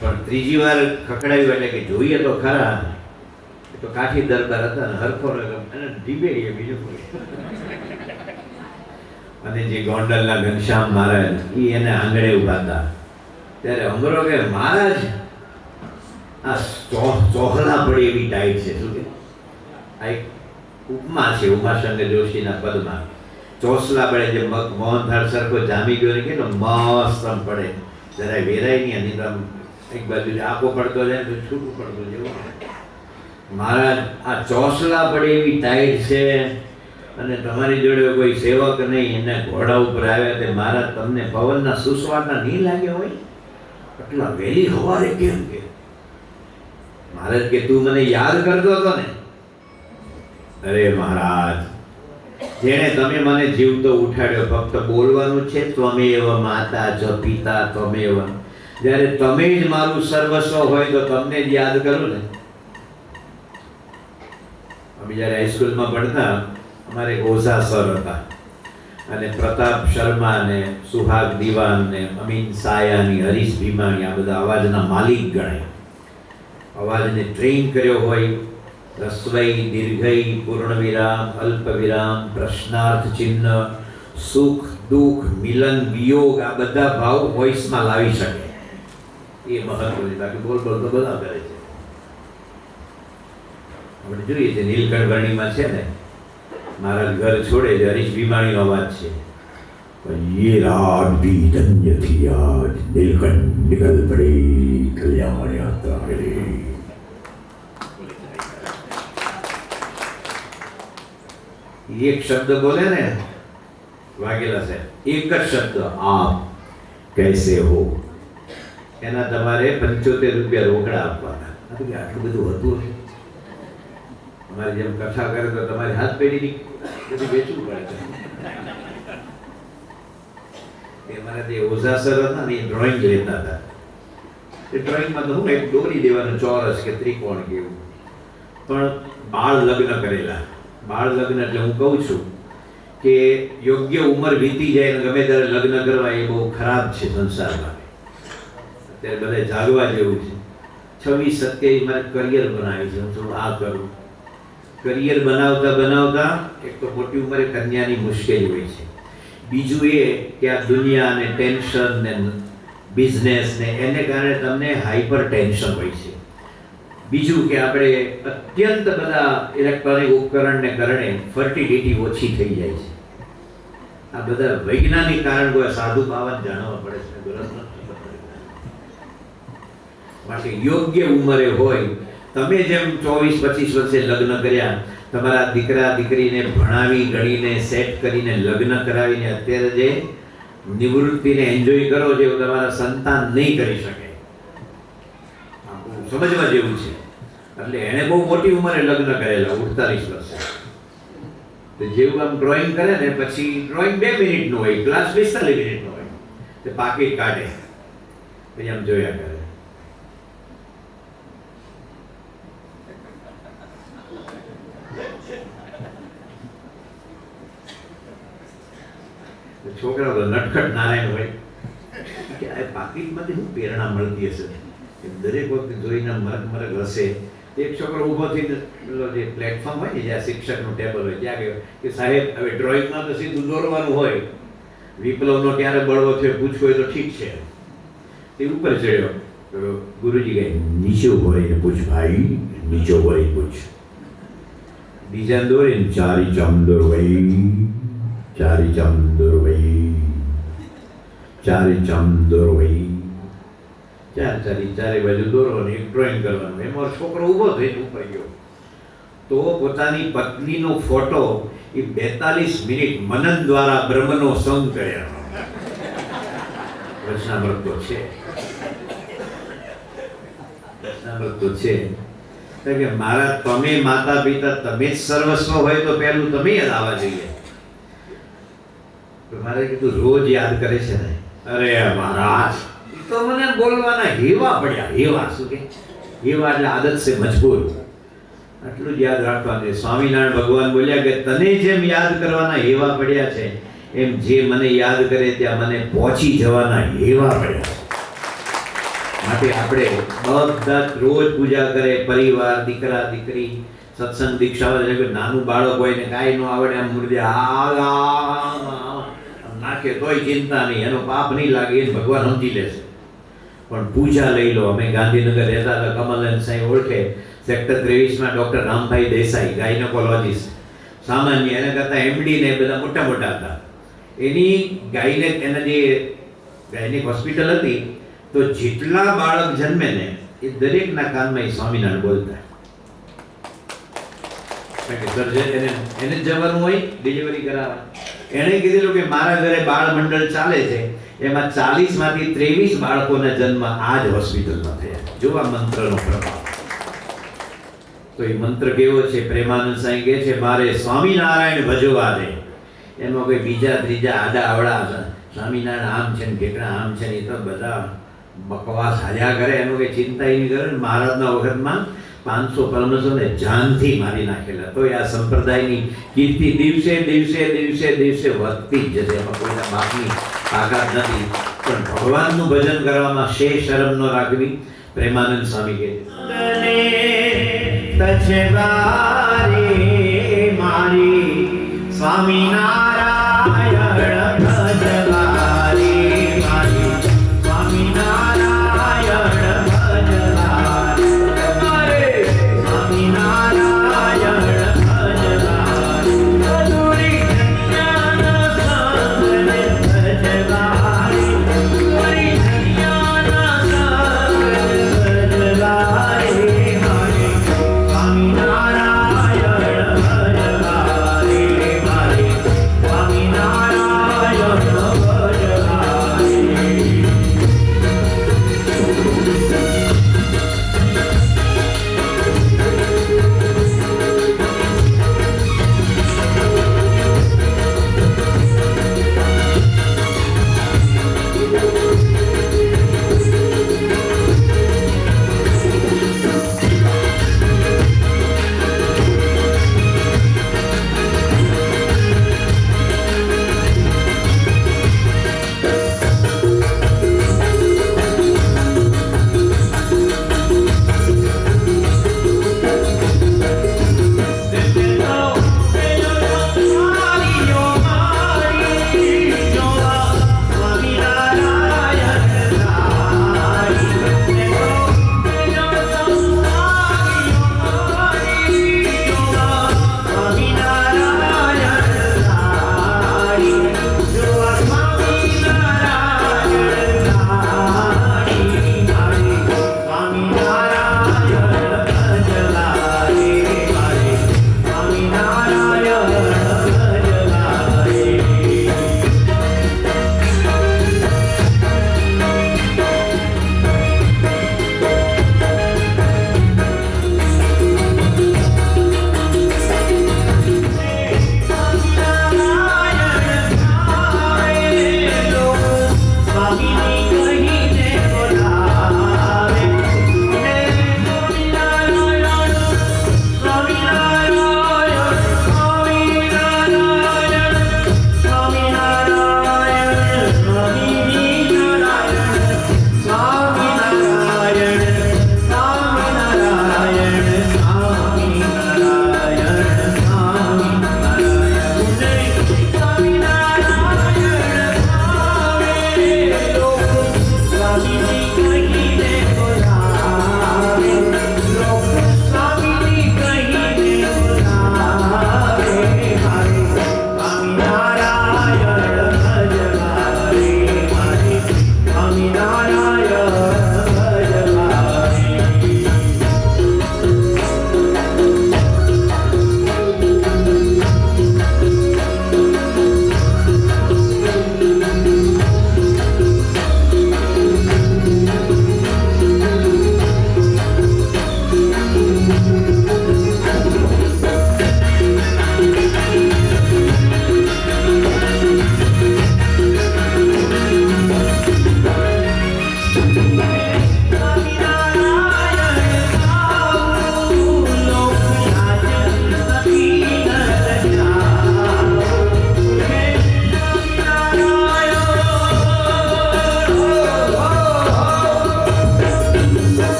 પણ ત્રીજી વાર ખખડાવ્યું એટલે કે જોઈએ તો ખરા. એ તો કાઠી દરબાર હતા ને હરખો અને ડીબેડીએ બીજું કોઈ. અને જે ગોંડલના ઘનશ્યામ મહારાજ એને આંગણે ઉભા હતા ત્યારે અમરો કે મહારાજ આ ચોહલા પડે એવી ટાઈટ છે. શું કે આ એક ઉપમા છે ઉમાશંકર જોશીના પદમાં. ચોસલા પડે જે મોહનથાળ સરખો જામી ગયો ને કે મસ્ત આમ પડે, જરાય વેરાય નહીં. અને આમ એક બાજુ આપો પડતો જાય તો છૂટું પડતું જેવું. મહારાજ આ ચોસલા પડે એવી ટાઈટ છે અને તમારી જોડે કોઈ સેવક નહીં, એને ઘોડા ઉપર આવ્યા તે મહારાજ તમને પવનના સુસવાટા નહીં લાગ્યા હોય? એટલા વહેલી સવારે કેમ? કે મહારાજ કે તું મને યાદ કરતો હતો ને? અરે મહારાજ, જેણે તમે મને જીવતો ઉઠાડ્યો, ફક્ત બોલવાનું છે ત્વમેવ માતા જ પિતા ત્વમેવ. જ્યારે તમે જ મારું સર્વસ્વ હોય તો તમને જ યાદ કરું ને. અમે જ્યારે હાઈસ્કૂલમાં ભણતા અમારે ઓઝા સર હતા અને પ્રતાપ શર્મા ને સુહાગ દિવાન ને અમીન સાયાની, હરીશ ભીમાણી, આ બધા અવાજના માલિક ગણાય. અવાજને ટ્રેન કર્યો હોય. રસ્વઈ, દીર્ઘઈ, પૂર્ણ વિરામ, અલ્પ વિરામ, પ્રશ્નાર્થ ચિહ્ન, સુખ દુઃખ, મિલન વિયોગ, આ બધા ભાવ વોઇસમાં લાવી શકે એ મહત્વ છે. બાકી બોલ બોલ તો બધા કરે છે. આપણે જોઈએ છે નીલકંઠ વર્ણીમાં છે ને, મહારાજ ઘર છોડે છે, હરીશ ભીમાણીનો અવાજ છે, ये रात भी धन्य थी आज, नीलकंठ निकल पड़े कल्याण यात्रा के लिए. एक शब्द बोले ने વાઘેલા સાહેબ, એક જ શબ્દ આપ कैसे हो, એના તમારે 75 રૂપિયા રોકડા આપવાના. આટલું બધું હતું. અમારે જેમ કથા કરે તો તમારી હાથ પેઢીની બધું વેચવું પડે. એ મારા જે ઓઝા સર હતા ને એ ડ્રોઈંગ લેતા હતા. એ ડ્રોઈંગમાં તો હું એક દોરી દેવાનું ચોરસ કે ત્રિકોણ કે એવું, પણ બાળ લગ્ન કરેલા. બાળ લગ્ન એટલે હું કહું છું કે યોગ્ય ઉંમર વીતી જાય ને ગમે ત્યારે લગ્ન કરવા એ બહુ ખરાબ છે સંસારમાં. અત્યારે બધા જાગવા જેવું છે. 26-27 મારે કરિયર બનાવી છે, હું થોડું આ કરું. કરિયર બનાવતા બનાવતા એક તો મોટી ઉંમરે કન્યાની મુશ્કેલી હોય છે, બીજું એ કે આ દુનિયા ને ટેન્શન ને બિઝનેસ ને એને કારણે તમને હાઈપર ટેન્શન હોય છે. બીજું કે આપણે અત્યંત બધા ઇલેક્ટ્રોનિક ઉપકરણને કારણે ફર્ટિલિટી ઓછી થઈ જાય છે. આ બધા વૈજ્ઞાનિક કારણ કોઈ સાધુ બાવન જાણવા પડે છે. માટે યોગ્ય ઉંમરે હોય, તમે જેમ 24-25 વર્ષે લગ્ન કર્યા, તમારા દીકરા દીકરીને ભણાવી ગણીને સેટ કરીને લગ્ન કરાવીને અત્યારે જે નિવૃત્તિને એન્જોય કરો છો તમારા સંતાન નહીં કરી શકે. સમજવા જેવું છે. એટલે એને બહુ મોટી ઉંમરે લગ્ન કરેલા, 48 વર્ષે. તો જેવું આમ ડ્રોઈંગ કરે ને પછી ડ્રોઈંગ 2 મિનિટનું હોય, ક્લાસ 45 મિનિટનો હોય, તે પાકીટ કાઢે પછી આમ જોયા કરે. છોકરા તો નટખટ નારાયણ હોય કે આ પાકીટમાંથી શું પ્રેરણા મળતી હશે. દરેક વખતે જોઈને મરક હશે. એક છોકરો ઊભો થઈને જે પ્લેટફોર્મ હોય ને જ્યાં શિક્ષકનું ટેબલ હોય ત્યાં ગયો કે સાહેબ હવે ડ્રોઈંગમાં તો સીધું દોરવાનું હોય, વિપ્લવનો ક્યારે બળવો થયો પૂછવું હોય તો ઠીક છે. તે ઉપર ચડ્યો તો ગુરુજી કહે નીચે ઉભો રહીને પૂછ ભાઈ, નીચે ઉભો રહીને પૂછ. બીજા દોરીને ચારી ચમ દોરવાઈ, ચારી ચમ દોરવાઈ, ચારી ચમ દોરવાઈ, ચારે બાજુ દોરવાનું, એક ડ્રોઈંગ કરવાનું. એમાં છોકરો ઊભો થઈને ઉપર ગયો તો પોતાની પત્નીનો ફોટો એ 42 મિનિટ મનન દ્વારા બ્રહ્મનો સંગ કર્યા. રચનામૃત તો છે, રચનામૃત તો છે કે મારા તમે માતા પિતા તમે જ સર્વસ્વ હોય તો પહેલું તમે યાદ આવવા જોઈએ. મારે કીધું રોજ યાદ કરે છે ને, અરે મહારાજ તો મને બોલવાના હેવા પડ્યા. હેવા શું કે હેવા એટલે આદત છે મજબૂર. આટલું જ યાદ રાખવાનું. સ્વામિનારાયણ ભગવાન બોલ્યા કે તને જેમ યાદ કરવાના હેવા પડ્યા છે એમ જે મને યાદ કરે ત્યાં મને પહોંચી જવાના હેવા પડ્યા. માટે આપણે બધા જ રોજ પૂજા કરે, પરિવાર, દીકરા દીકરી, સત્સંગ દીક્ષા, નાનું બાળક હોય ને કાંઈ ન આવડે આમ મૂર્તિ નાખે તોય ચિંતા નહીં, એનો પાપ નહીં લાગે, એને ભગવાન સમજી લેશે. પણ પૂજા લઈ લો. અમે ગાંધીનગર રહેતા હતા, કમલન સાંઈ ઓળખે, sector 23માં doctor Rambhai Desai, gynaecologist, સામાન્ય એના કરતાં એમડી ને બધા મોટા મોટા હતા. એની એના જે ગાયનેક હોસ્પિટલ હતી, તો જેટલા બાળક જન્મે ને એ દરેકના કાનમાં એ સ્વામિનારાયણ બોલતા. એને જ જવાનું હોય ડિલિવરી કરાવવા. એણે કીધેલું કે મારા ઘરે બાળ મંડળ ચાલે છે, એમાં 40માંથી 23 બાળકોના જન્મ આ જ હોસ્પિટલમાં થયા. જોવા મંત્રનો પ્રભાવ. તો એ મંત્ર કેવો છે? પ્રેમાનંદ સાંઈ કહે છે, મારે સ્વામિનારાયણ ભજવા દે. એમાં કોઈ બીજા ત્રીજા આડા અવળા સ્વામિનારાયણ આમ છે ને ઢેકણા આમ છે ને એ તો બધા બકવાસ હાલ્યા કરે, એનું કંઈ ચિંતા નહીં કરે. મહારાજના વખતમાં 500 પરમહંસોને જાનથી મારી નાખેલા. તો આ સંપ્રદાયની કીર્તિ દિવસે દિવસે દિવસે દિવસે વધતી જ જશે. એમાં કોઈના બાપની તાકાત નથી. પણ ભગવાનનું ભજન કરવામાં શરમ ન રાખવી. પ્રેમાનંદ સ્વામી કહે મારી સ્વામિનારાયણ ભજવારી, મારી સ્વામિનારાયણ ભજવારી, સ્વામિનારાયણ ભજવારી, અધૂરી દુનિયાના સંગને ભજવારી, અધૂરી દુનિયાના સંગને ભજવારી, મારી સ્વામિનારાયણ ભજવારી, મારી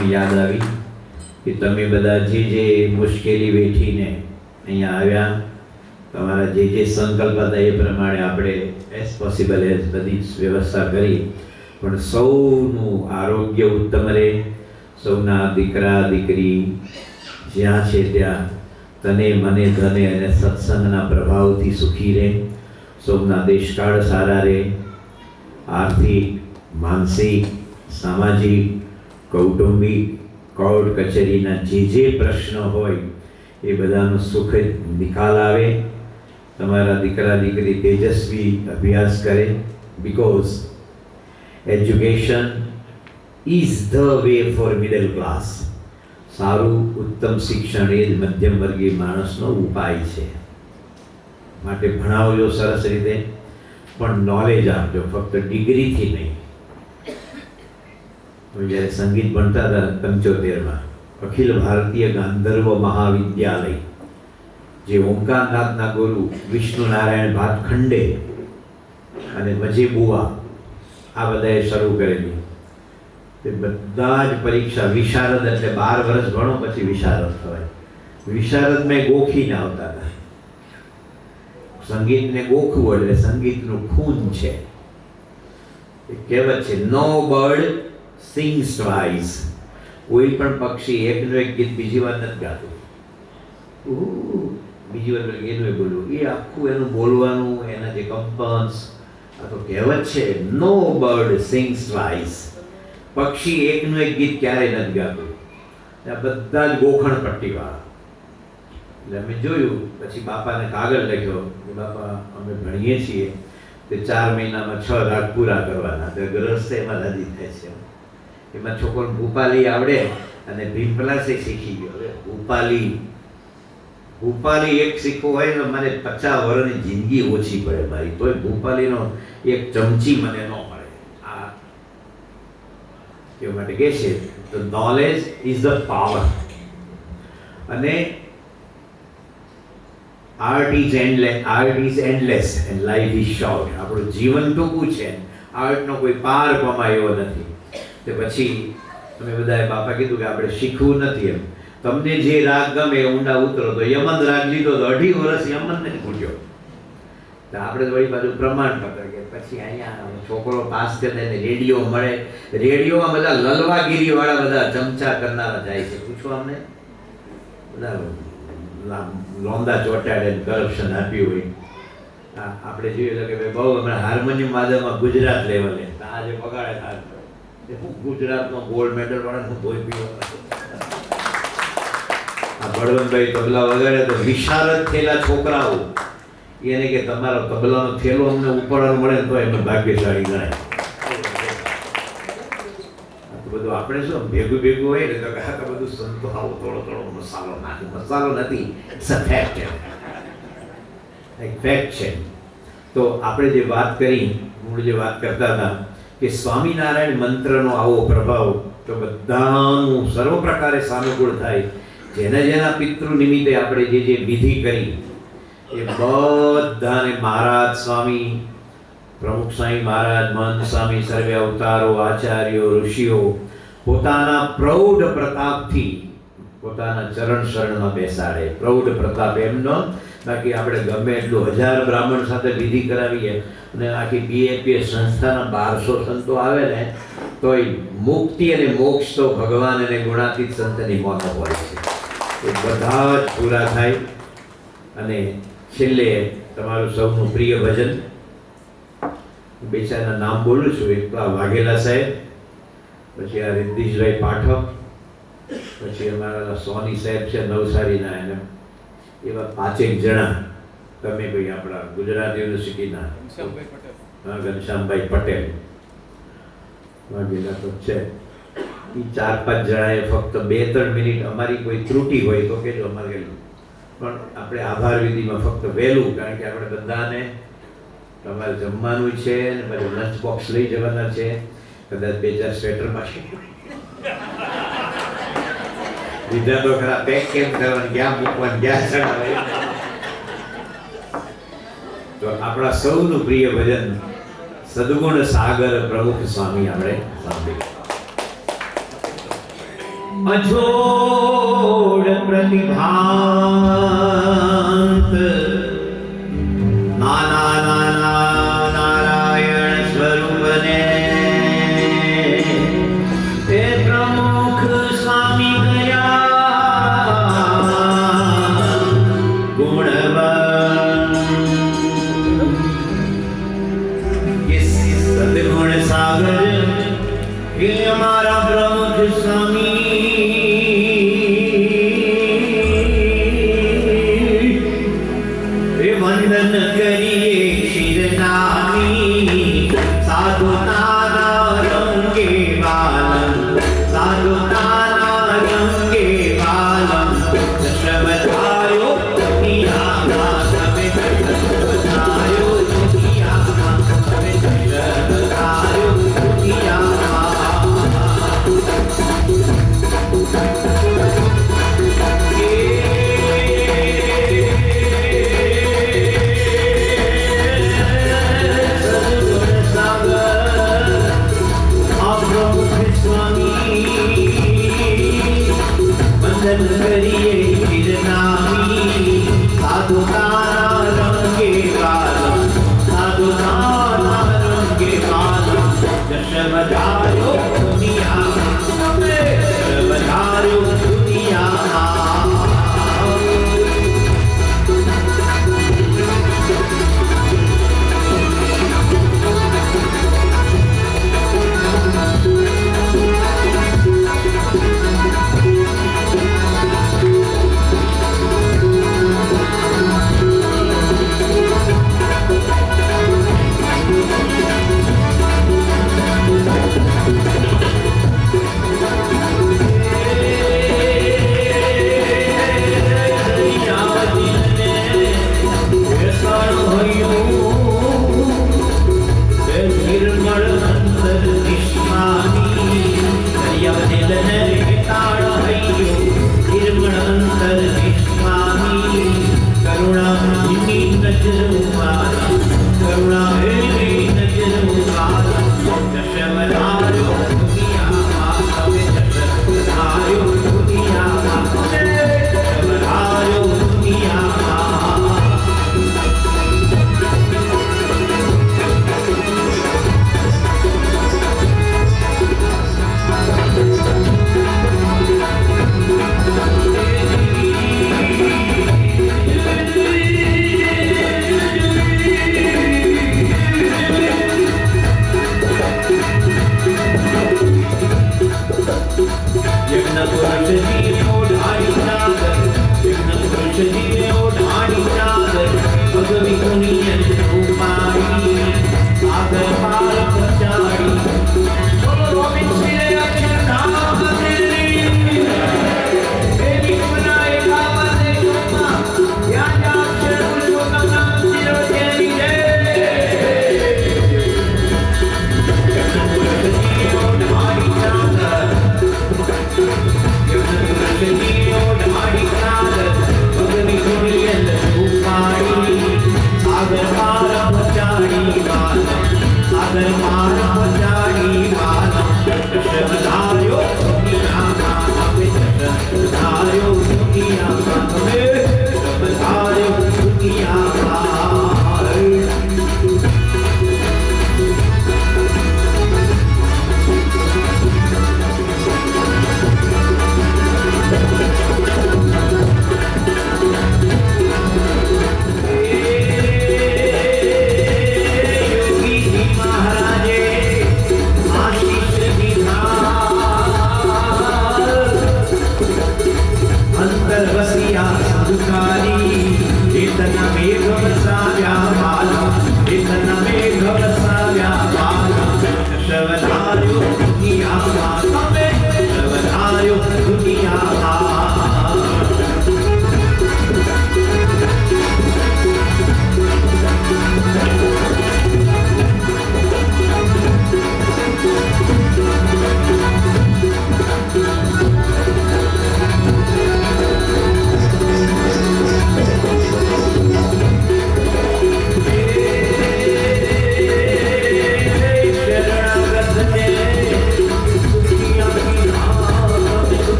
પણ યાદ આવી કે તમે બધા જે મુશ્કેલી વેઠીને અહીંયા આવ્યા, તમારા જે સંકલ્પ હતા એ પ્રમાણે આપણે એઝ પોસિબલ એઝ બધી જ વ્યવસ્થા કરી, પણ સૌનું આરોગ્ય ઉત્તમ રહે, સૌના દીકરા દીકરી જ્યાં છે ત્યાં તને મને ધને અને સત્સંગના પ્રભાવથી સુખી રહે, સૌના દેશકાળ સારા રહે, આર્થિક, માનસિક, સામાજિક, કૌટુંબિક, કોર્ટ કચેરીના જે પ્રશ્નો હોય એ બધાનો સુખદ નિકાલ આવે, તમારા દીકરા દીકરી તેજસ્વી અભ્યાસ કરે, because education is the way for middle class. સારું ઉત્તમ શિક્ષણ એ જ મધ્યમ વર્ગીય માણસનો ઉપાય છે. માટે ભણાવજો સરસ રીતે, પણ નોલેજ આપજો, ફક્ત ડિગ્રીથી નહીં. જ્યારે સંગીત ભણતા હતા 75માં અખિલ ભારતીય ગાંધર્વ મહાવિદ્યાલય, જે ઓમકારનાથના ગુરુ વિષ્ણુ નારાયણ ભાતખંડે અને મજેબુઆ આ બધાએ શરૂ કરેલી. તે બધા જ પરીક્ષા વિશારદ એટલે 12 વર્ષ ભણો પછી વિશારદ થવાય. વિશારદમાં ગોખીને આવતા હતા. સંગીતને ગોખવું એટલે સંગીતનું ખૂન છે. એ કહેવત છે, નો બર્ડ સિંગ્સ ટ્વાઇસ. કોઈ પણ પક્ષી એકનું એક ગીત બીજી વાર નથી ગાતું. બીજી વાર એનું બોલવું, એ આખું એનું બોલવાનું, એના જે કંપન્સ. આ તો કહેવત છે, નો બર્ડ સિંગ્સ ટ્વાઇસ. પક્ષી એકનું એક ગીત ક્યારેય નથી ગાતું. આ બધા જ ગોખણ પટ્ટીવાળા. એટલે અમે જોયું, પછી બાપાને કાગળ લખ્યો કે બાપા અમે ભણીએ છીએ તે 4 મહિનામાં 6 રાગ પૂરા કરવાના. તો ગ્રસ્ત એમાં રાજી થાય છે. એમાં છોકરો ભૂપાલી આવડે અને ભીમપલાસે શીખી ગયો. હવે ભૂપાલી એક શીખવું હોય તો મને 50 વર્ષની જિંદગી ઓછી પડે મારી, તોય ભૂપાલીનો એક ચમચી મને ન મળે. આ એ માટે કહે છે, the knowledge is the power. અને art is endless and life is short. આપણું જીવન ટૂંકું છે, આર્ટનો કોઈ પાર કમાયો નથી. તે પછી તમે બધાએ બાપા કીધું કે આપણે શીખવું નથી. એમ તમને જે રાગ ગમે ઊંડા ઉતરો. તો યમન રાગ લીધો તો 2.5 વર્ષ યમન ને પૂછ્યો. તો આપણે તો વળી બાજુ પ્રમાણપત્ર કે પછી અહીંયા છોકરો પાસ કરે ને રેડિયો મળે. રેડિયોમાં બધા લલવાગીરી વાળા બધા ચમચા કરનારા જાય છે. પૂછો અમને, બધા લોંદા ચોટાડે કરપ્શન આપ્યું હોય. આપણે જોઈએ કે ભાઈ બહુ હમણાં હાર્મોનિયમ વાદનમાં ગુજરાત લેવલે આજે પગાડે થાય. હું ગુજરાતનો ગોલ્ડ મેડલ વાળા હું ધોઈ પીવો. આ બળવંતભાઈ તબલા વગાડે તો વિશારદ થયેલા છોકરાઓ એને કે તમારો તબલાનો થેલો અમને ઉપાડવાનો મળે તો એમને ભાગ્યશાળી ગણાય. બધું આપણે શું ભેગું હોય ને તો બધું સંતો આવો થોડો મસાલો નાખે. મસાલો નથી, ફેક્ટ છે. તો આપણે જે વાત કરી, મૂળ જે વાત કરતા હતા કે સ્વામિનારાયણ મંત્રનો આવો પ્રભાવ તો બધાનું સર્વ પ્રકારે સાનુકૂળ થાય. જેના પિતૃ નિમિત્તે આપણે જે વિધિ કરી એ બધાને મહારાજ સ્વામી, પ્રમુખ સ્વામી મહારાજ, મહંત સ્વામી, સર્વે અવતારો, આચાર્યો, ઋષિઓ પોતાના પ્રૌઢ પ્રતાપથી પોતાના ચરણ શરણમાં બેસાડે. પ્રૌઢ પ્રતાપ એમનો. બાકી આપણે ગમે એટલું 1000 બ્રાહ્મણ સાથે વિધિ કરાવીએ અને આખી BAPS સંસ્થાના 1200 સંતો આવે ને તોય મુક્તિ અને મોક્ષ તો ભગવાન અને ગુણાતીત સંતની મોનો હોય છે. એ બધા જ પૂરા થાય. અને છેલ્લે તમારું સૌનું પ્રિય ભજન, બેચારાના નામ બોલું છું. એક તો આ વાઘેલા સાહેબ, પછી આ રિદ્ધિશભાઈ પાઠક, પછી અમારા સોની સાહેબ છે નવસારીના, એને એવા 5 જણા. તમે ભાઈ આપણા ગુજરાત યુનિવર્સિટીના ઘનશ્યામભાઈ પટેલ વાઘેલા તો છે. એ 4-5 જણાએ ફક્ત 2-3 મિનિટ, અમારી કોઈ ત્રુટિ હોય તો કહેજો, અમારે પણ આપણે આભાર વિધિમાં ફક્ત વહેલું, કારણ કે આપણે બધાને તમારે જમવાનું છે ને બધું લંચ બોક્સ લઈ જવાના છે. કદાચ 2-4 સ્વેટરમાં લીધા તો ખરા, પેક કેમ કરવાનું, ક્યાં મૂકવાનું, ક્યાં ચડાવે. તો આપણા સૌનું પ્રિય ભજન સદગુણ સાગર પ્રમુખ સ્વામી આપણે સાંભળીએ. अजोड प्रतिभांत नाना नाना नारायण स्वरूपने ते प्रमुख स्वामी गया गुणवन इस सद्गुण सागर ये हमारा प्रमुख स्वामी वंदन करिए शिरनामी साधु नाना रंगे बालम साधु नाना रंगे बालम दशवतायो दुनिया माधवे दशवतायो दुनिया माधवे दशवतायो दुनिया वंदन करिए गिरनामी साधु नाना रंगे बालम साधु नाना रंगे बालम दशवतायो दुनिया दशवतायो दुनिया सागर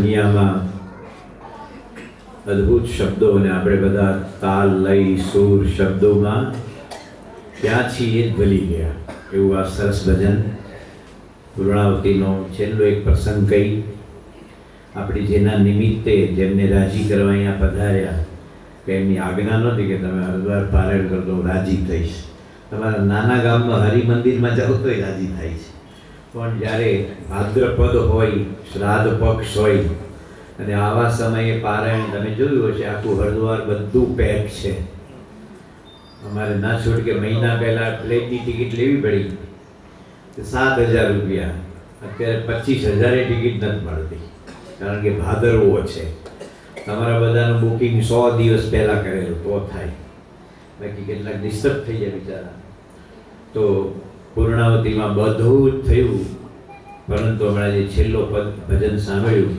દુનિયામાં અદ્ભુત શબ્દો અને આપણે બધા તાલ લય સૂર શબ્દોમાં ક્યાં છીએ જ ભૂલી ગયા. એવું આ સરસ ભજન પૂર્ણાવતીનો છેલ્લો એક પ્રસંગ કહી આપણી જેના નિમિત્તે જેમને રાજી કરવા અહીંયા પધાર્યા કે એમની આજ્ઞા નહોતી કે તમે હરદ્વાર પારાયણ કરતો રાજી થઈશ. તમારા નાના ગામમાં હરિમંદિરમાં જાઓ તોય રાજી થાય છે, પણ જ્યારે ભાદ્રપદ હોય, શ્રાદ્ધ પક્ષ હોય અને આવા સમયે પારાયણ તમે જોયું હશે આખું હરદ્વાર બધું પેક છે. અમારે ના છોડ કે મહિના પહેલા પ્લેનની ટિકિટ લેવી પડી 7,000 રૂપિયા. અત્યારે 25,000 ટિકિટ નથી મળતી, કારણ કે ભાદરવો છે. તમારા બધાનું બુકિંગ 100 દિવસ પહેલા કરેલું તો થાય, બાકી કેટલાક ડિસ્ટર્બ થઈ જાય બિચારા. તો પૂર્ણાવતીમાં બધું જ થયું, પરંતુ હમણાં જે છેલ્લો ભજન સાંભળ્યું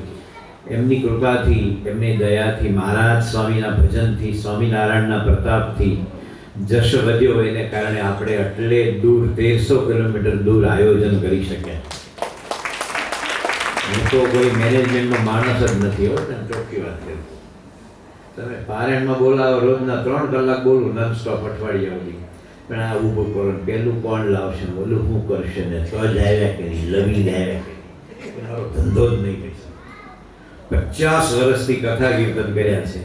એમની કૃપાથી, એમની દયાથી, મહારાજ સ્વામીના ભજનથી, સ્વામિનારાયણના પ્રતાપથી જશ વધ્યો. એને કારણે આપણે એટલે દૂર 1300 કિલોમીટર દૂર આયોજન કરી શક્યા. હું તો કોઈ મેનેજમેન્ટનો માણસ જ નથી હો, ચોખ્ખી વાત કરું. તમે પારાયણમાં બોલાવો રોજના 3 કલાક બોલું નોન સ્ટોપ અઠવાડિયા સુધી, પણ આ ઊભું કરો પેલું કોણ લાવશે, ઓલું શું કરશે ને તો જ આવ્યા કરી, લવી આવ્યા કરી, મારો ધંધો જ નહીં કરી. 50 વર્ષથી કથા કીર્તન કર્યા છે,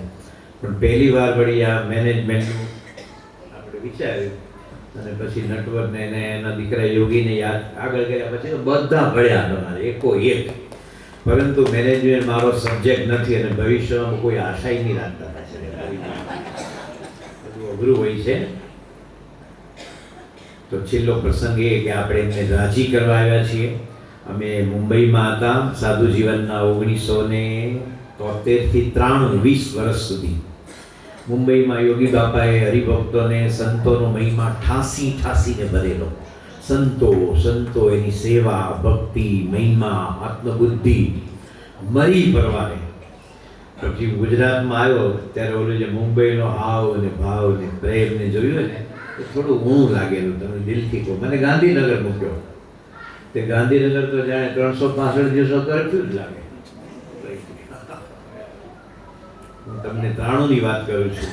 પણ પહેલી વાર વળી આ મેનેજમેન્ટનું આપણે વિચાર્યું અને પછી નટવરને એને એના દીકરા યોગીને યાદ આગળ કર્યા પછી બધા ભળ્યા તમારે એકો એક. પરંતુ મેનેજમેન્ટ મારો સબ્જેક્ટ નથી અને ભવિષ્યમાં કોઈ આશા નહીં રાખતા બધું અઘરું હોય છે. તો છેલ્લો પ્રસંગ એ કે આપણે એમને રાજી કરવા આવ્યા છીએ. અમે મુંબઈમાં હતા સાધુ જીવનના 1973 થી 20 વર્ષ સુધી. મુંબઈમાં યોગી બાપાએ હરિભક્તોને સંતોનો મહિમા ઠાંસીને ભરેલો. સંતો એની સેવા, ભક્તિ, મહિમા, આત્મબુદ્ધિ મરી પરવારે. પછી ગુજરાતમાં આવ્યો ત્યારે ઓલું જે મુંબઈનો હાવ ને ભાવ ને પ્રેમ ને જોયું ને એ થોડું ઊંઘ લાગેલું. તમે દિલથી કહો. મને ગાંધીનગર મૂક્યો, તે ગાંધીનગર તો જાણે 365 દિવસો કરફ્યુ જ લાગે. હું તમને 93ની વાત કરું છું,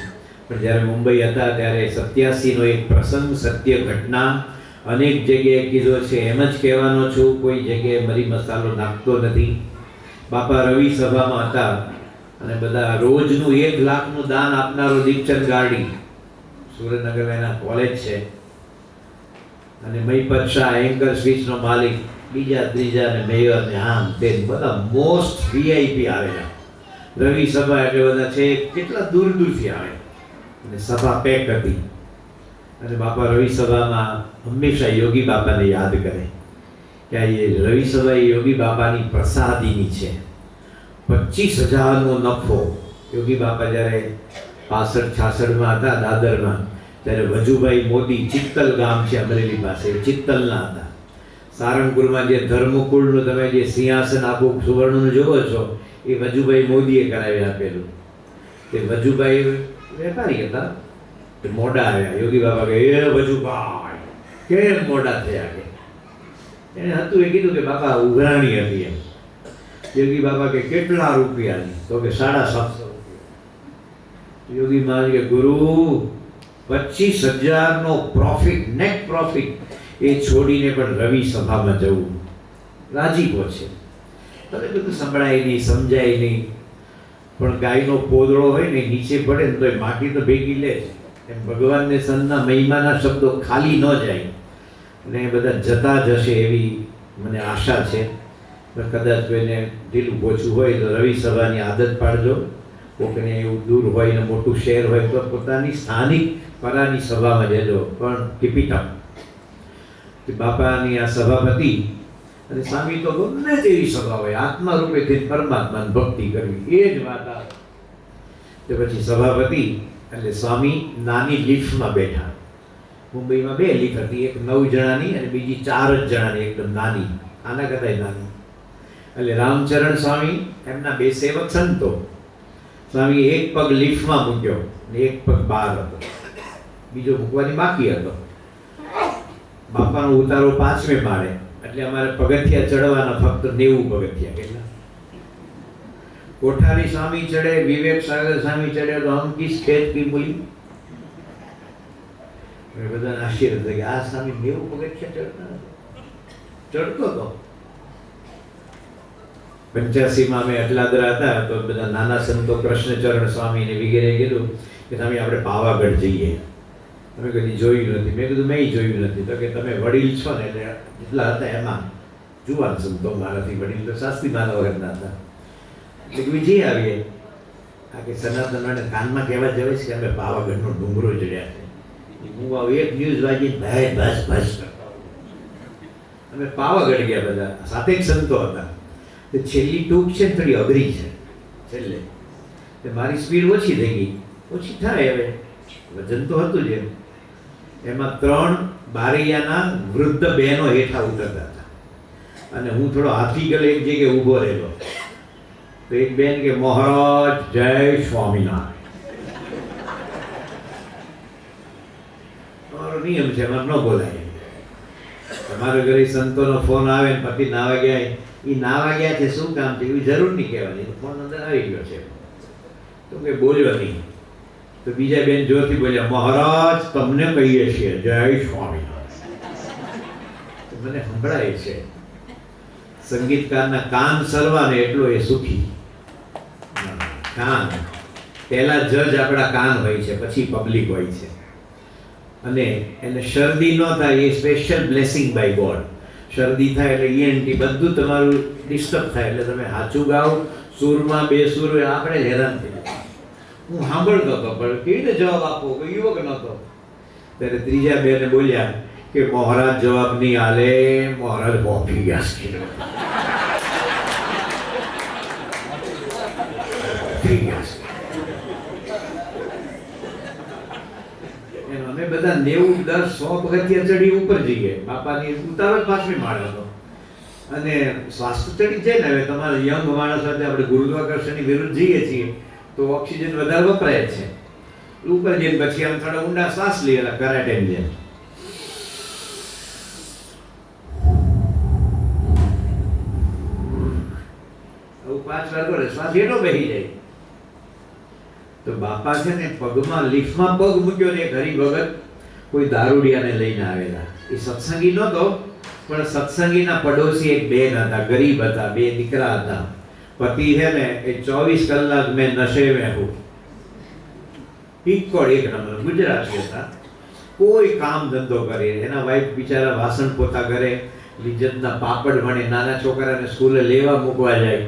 પણ જ્યારે મુંબઈ હતા ત્યારે 87નો એક પ્રસંગ, સત્ય ઘટના અનેક જગ્યાએ કીધો છે, એમ જ કહેવાનો છું, કોઈ જગ્યાએ મરી મસાલો નાખતો નથી. બાપા રવિ સભામાં હતા અને બધા રોજનું 1 લાખનું દાન આપનારો દીપચંદ ગાર્ડી, સુરેન્દ્રનગરમાં એના કોલેજ છે, અને મહિપત શાહ એન્કર સ્વિચનો માલિક, બીજા ત્રીજા ને મેયર ને આમ તેમ બધા મોસ્ટ વીઆઈપી આવેલા. રવિ સભા એટલે બધા છે કેટલા દૂર દૂરથી આવે અને સભા પેક હતી. અને બાપા રવિ સભામાં હંમેશા યોગી બાપાને યાદ કરે કે આ રવિ સભા એ યોગી બાપાની પ્રસાદીની છે. 25,000નો નફો. યોગી બાપા જ્યારે 65-66માં હતા દાદરમાં, ત્યારે વજુભાઈ મોદી, ચિત્તલ ગામ છે અમરેલી પાસે, ચિત્તલના હતા. સારંગપુરમાં જે ધર્મકુળનું તમે જે સિંહાસન આખું સુવર્ણનું જોવો છો એ વજુભાઈ મોદીએ કરાવી આપેલું. તે વજુભાઈ વેપારી હતા, મોડા આવ્યા. યોગી બાબા કહે, એ વજુભાઈ કેમ મોડા થયા? કે એને હતું એ કીધું કે બાપા ઉઘરાણી હતી એમ. યોગી બાબા કે કેટલા રૂપિયાની? તો કે 750 રૂપિયા. યોગી મહારાજ કે ગુરુ 25,000નો પ્રોફિટ, નેટ પ્રોફિટ એ છોડીને પણ રવિ સભામાં જવું રાજીપો છે. તમે બધું સંભળાય નહીં, સમજાય નહીં, પણ ગાયનો પોદળો હોય ને નીચે પડે ને તો એ માટી તો ભેગી લે છે. એમ ભગવાનને સંતના મહિમાના શબ્દો ખાલી ન જાય અને એ બધા જતા જશે એવી મને આશા છે. કદાચ કોઈને ઢીલું ઓછું હોય તો રવિ સભાની આદત પાડજો. કોકને એવું દૂર હોય ને મોટું શહેર હોય તો પોતાની સ્થાનિક પરાની સભામાં જજો, પણ કીપ ઇટ અપ. બાપાની આ સભાપતિ અને સ્વામી તો ગમે તેવી સભા હોય, આત્મા રૂપેથી પરમાત્માની ભક્તિ કરવી એ જ વાત આવે. તો પછી સભાપતિ એટલે સ્વામી નાની લિફ્ટમાં બેઠા. મુંબઈમાં 2 લિફ્ટ હતી, એક 9 જણાની અને બીજી 4 જ જણાની, એકદમ નાની, આના કરતાં નાની. એટલે રામચરણ સ્વામી એમના 2 સેવક સંતો. સ્વામી એક પગ લિફ્ટમાં મૂક્યો અને એક પગ બહાર હતો, બીજો મૂકવાની બાકી હતો. બાપાનો ઉતારો 5મે માળે, એટલે અમારે પગથિયા ચડવાના ફક્ત 90 પગથિયા. કેટલા? कोठारी स्वामी चढ़े, विवेक सागर स्वामी चढ़े तो हम किस खेत की मूली? બધા આશ્ચર્ય થઈ ગયા, આ સ્વામી 90 પગથિયા ચડતા ચડતો હતો. 85 માં અમે અટલાદરા હતા તો બધા નાના સંતો કૃષ્ણચરણ સ્વામી ને વગેરે કીધું કે સ્વામી આપણે પાવાગઢ જઈએ. અમે કદી જોયું નથી. મેં કીધું મેં જોયું નથી. તો કે તમે વડીલ છો ને એટલે જેટલા હતા એમાં જુવાન સંતો મારાથી વડીલ તો શાસ્ત્રી મારા વગરના હતા. એટલે વિજય આવીએ આ કે સનાતન કાનમાં કહેવા જવે છે કે અમે પાવાગઢનો ડુંગરો ચડ્યા છે. હું આવું એક ન્યૂઝ વાગી ભાઈ બસ બસ અમે પાવાગઢ ગયા બધા, સાથે જ સંતો હતા. તો છેલ્લી ટૂંક છે થોડી અઘરી છે છેલ્લે. તો મારી સ્પીડ ઓછી થઈ ગઈ. ઓછી થાય હવે, વજન તો હતું જ. એમાં 3 બારૈયાના વૃદ્ધ બહેનો હેઠા ઉતરતા હતા અને હું થોડો હાથી ગલે એક જગ્યાએ ઊભો રહેલો. તો એક બેન કે મહારાજ જય સ્વામિનારાયણ. તમારો નિયમ છે, એમાં ન બોલાય. તમારા ઘરે સંતોનો ફોન આવે ને પતિ નાવા ગયા, એ નાવા ગયા છે શું કામ છે એવી જરૂર નહીં કહેવાની. ફોન અંદર આવી ગયો છે તો કે બોલ્યો નહીં. તો બીજા બેન જોરથી બોલ્યા મહારાજ તમને કહીએ છીએ જય સ્વામિનારાયણ. તો મને સંભળાય છે. સંગીતકારના કાન સરવા ને એટલો એ સુખી. કાન પહેલા જજ આપણા કાન હોય છે, પછી પબ્લિક હોય છે. અને એને શરદી ન થાય એ સ્પેશિયલ બ્લેસિંગ બાય ગોડ. શરદી થાય એટલે ENT બધું તમારું ડિસ્ટર્બ થાય એટલે તમે સાચું ગાઓ, સૂરમાં બેસુર આપણે હેરાન થઈ જાય. હું સાંભળતો હતો પણ કેવી રીતે જવાબ આપવો, કોઈ યુવક નહોતો. ત્યારે ત્રીજા બેને બોલ્યા કે મહારાજ જવાબ નહીં આલે, મહારાજ પહોંચી ગયા છે. અમે બધા 90, 10, 100 પગથિયા ચડી ઉપર જઈએ. બાપાની ઉતાવળ 5મી માળ હતો અને સ્વાસ્થ્ય ચડી જાય ને. હવે તમારા યંગ માણસ સાથે આપણે ગુરુત્વાકર્ષણની વિરુદ્ધ જઈએ છીએ તો ઓક્સિજન વધારે વપરાય છે. ઉપર જઈને પછી આમ થોડા ઊંડા શ્વાસ લઈએ કરાટેની જેમ. આવું 5 વાર કરે શ્વાસ હેઠો બેસી જાય. તો બાપા છે ને પગમાં લિફ્ટમાં પગ મૂક્યો ને એક હરિભગત કોઈ દારૂડિયાને લઈને આવેલા. એ સત્સંગી નહોતો પણ સત્સંગીના પડોશી એક બેન હતા, ગરીબ હતા, 2 દીકરા હતા. પતિ है ને એ 24 કલાક મેં નशे में हूँ. પિક્કોડ એક નંબર ગુજરાતી હતા. કોઈ કામ ધંધો કરે. એના વાઈફ બિચારા વાસણ પોતા કરે, લિજ્જતના પાપડ વણે, નાના છોકરાને સ્કૂલે લેવા મૂકવા જાય.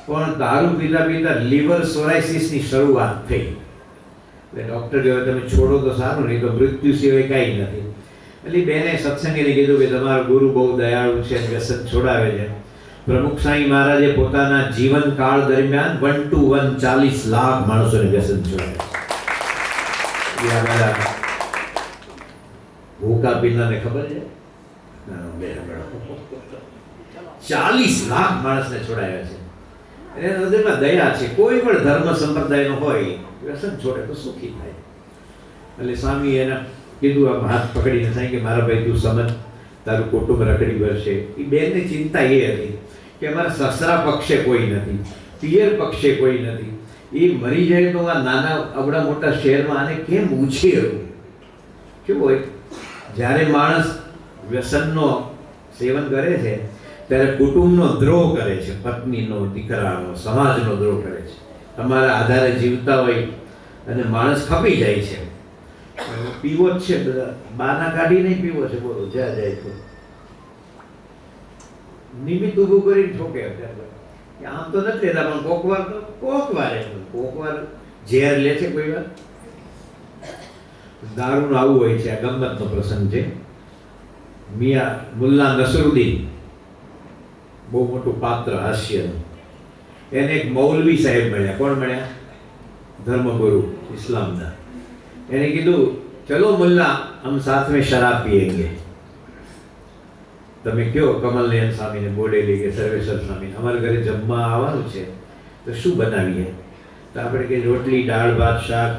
પણ દારૂ પીતા પીતા લીવર સોરાઇસિસની શરૂઆત થઈ. એટલે ડૉક્ટર કહે તમે છોડો તો સારું, નહીં તો મૃત્યુ સિવાય કાંઈ નથી. એટલે બેને સત્સંગીને કીધું કે તમારો ગુરુ બહુ દયાળુ છે, વ્યસન છોડાવે છે. પ્રમુખ સાંઈ મહારાજે પોતાના જીવનકાળ દરમિયાન 1 to 1 40 લાખ માણસોને વ્યસન છોડાવ્યા. ભૂકા પીનાને ખબર છે 40 લાખ માણસને છોડાયા છે. એના હૃદયમાં દયા છે. કોઈ પણ ધર્મ સંપ્રદાયનો હોય વ્યસન છોડે તો સુખી થાય. એટલે સ્વામી એને કીધું આમ હાથ પકડીને સાંઈ કે મારા ભાઈ તું સમજ, તારું કુટુંબ રખડી વળશે. એ બેનની ચિંતા એ હતી કે અમારા સસરા પક્ષે કોઈ નથી, પિયર પક્ષે કોઈ નથી. એ મરી જાય તો આ નાના અવડા મોટા શહેરમાં આને કેમ ઉછેરવું? કેવું હોય જ્યારે માણસ વ્યસનનો સેવન કરે છે ત્યારે કુટુંબનો દ્રોહ કરે છે, પત્નીનો, દીકરાનો, સમાજનો દ્રોહ કરે છે. તમારા આધારે જીવતા હોય અને માણસ ખપી જાય છે. પીવો જ છે, બધા બાના કાઢી નહીં પીવો છે. બોલો જ્યાં જાય તો નિમિત્ત ઊભું કરીને ઠોકે. આમ તો નથી લેતા પણ કોકવાર ઝેર લે છે કોઈ વાર. દારૂનું આવું હોય છે. આ ગમ્મતનો પ્રસંગ છે. મિયા મુલ્લા નસરુદ્દીન બહુ મોટું પાત્ર હાસ્યનું. એને એક મૌલવી સાહેબ મળ્યા. કોણ મળ્યા? ધર્મગુરુ ઇસ્લામના. એને કીધું ચલો મુલ્લા હમ સાથ में शराब पिएंगे. તમે કયો કમલનયન સ્વામીને, બોડેલી કે સર્વેશ્વર સ્વામી અમારા ઘરે જમવા આવવાનું છે તો શું બનાવીએ? તો આપણે કે રોટલી, દાળ, ભાત, શાક,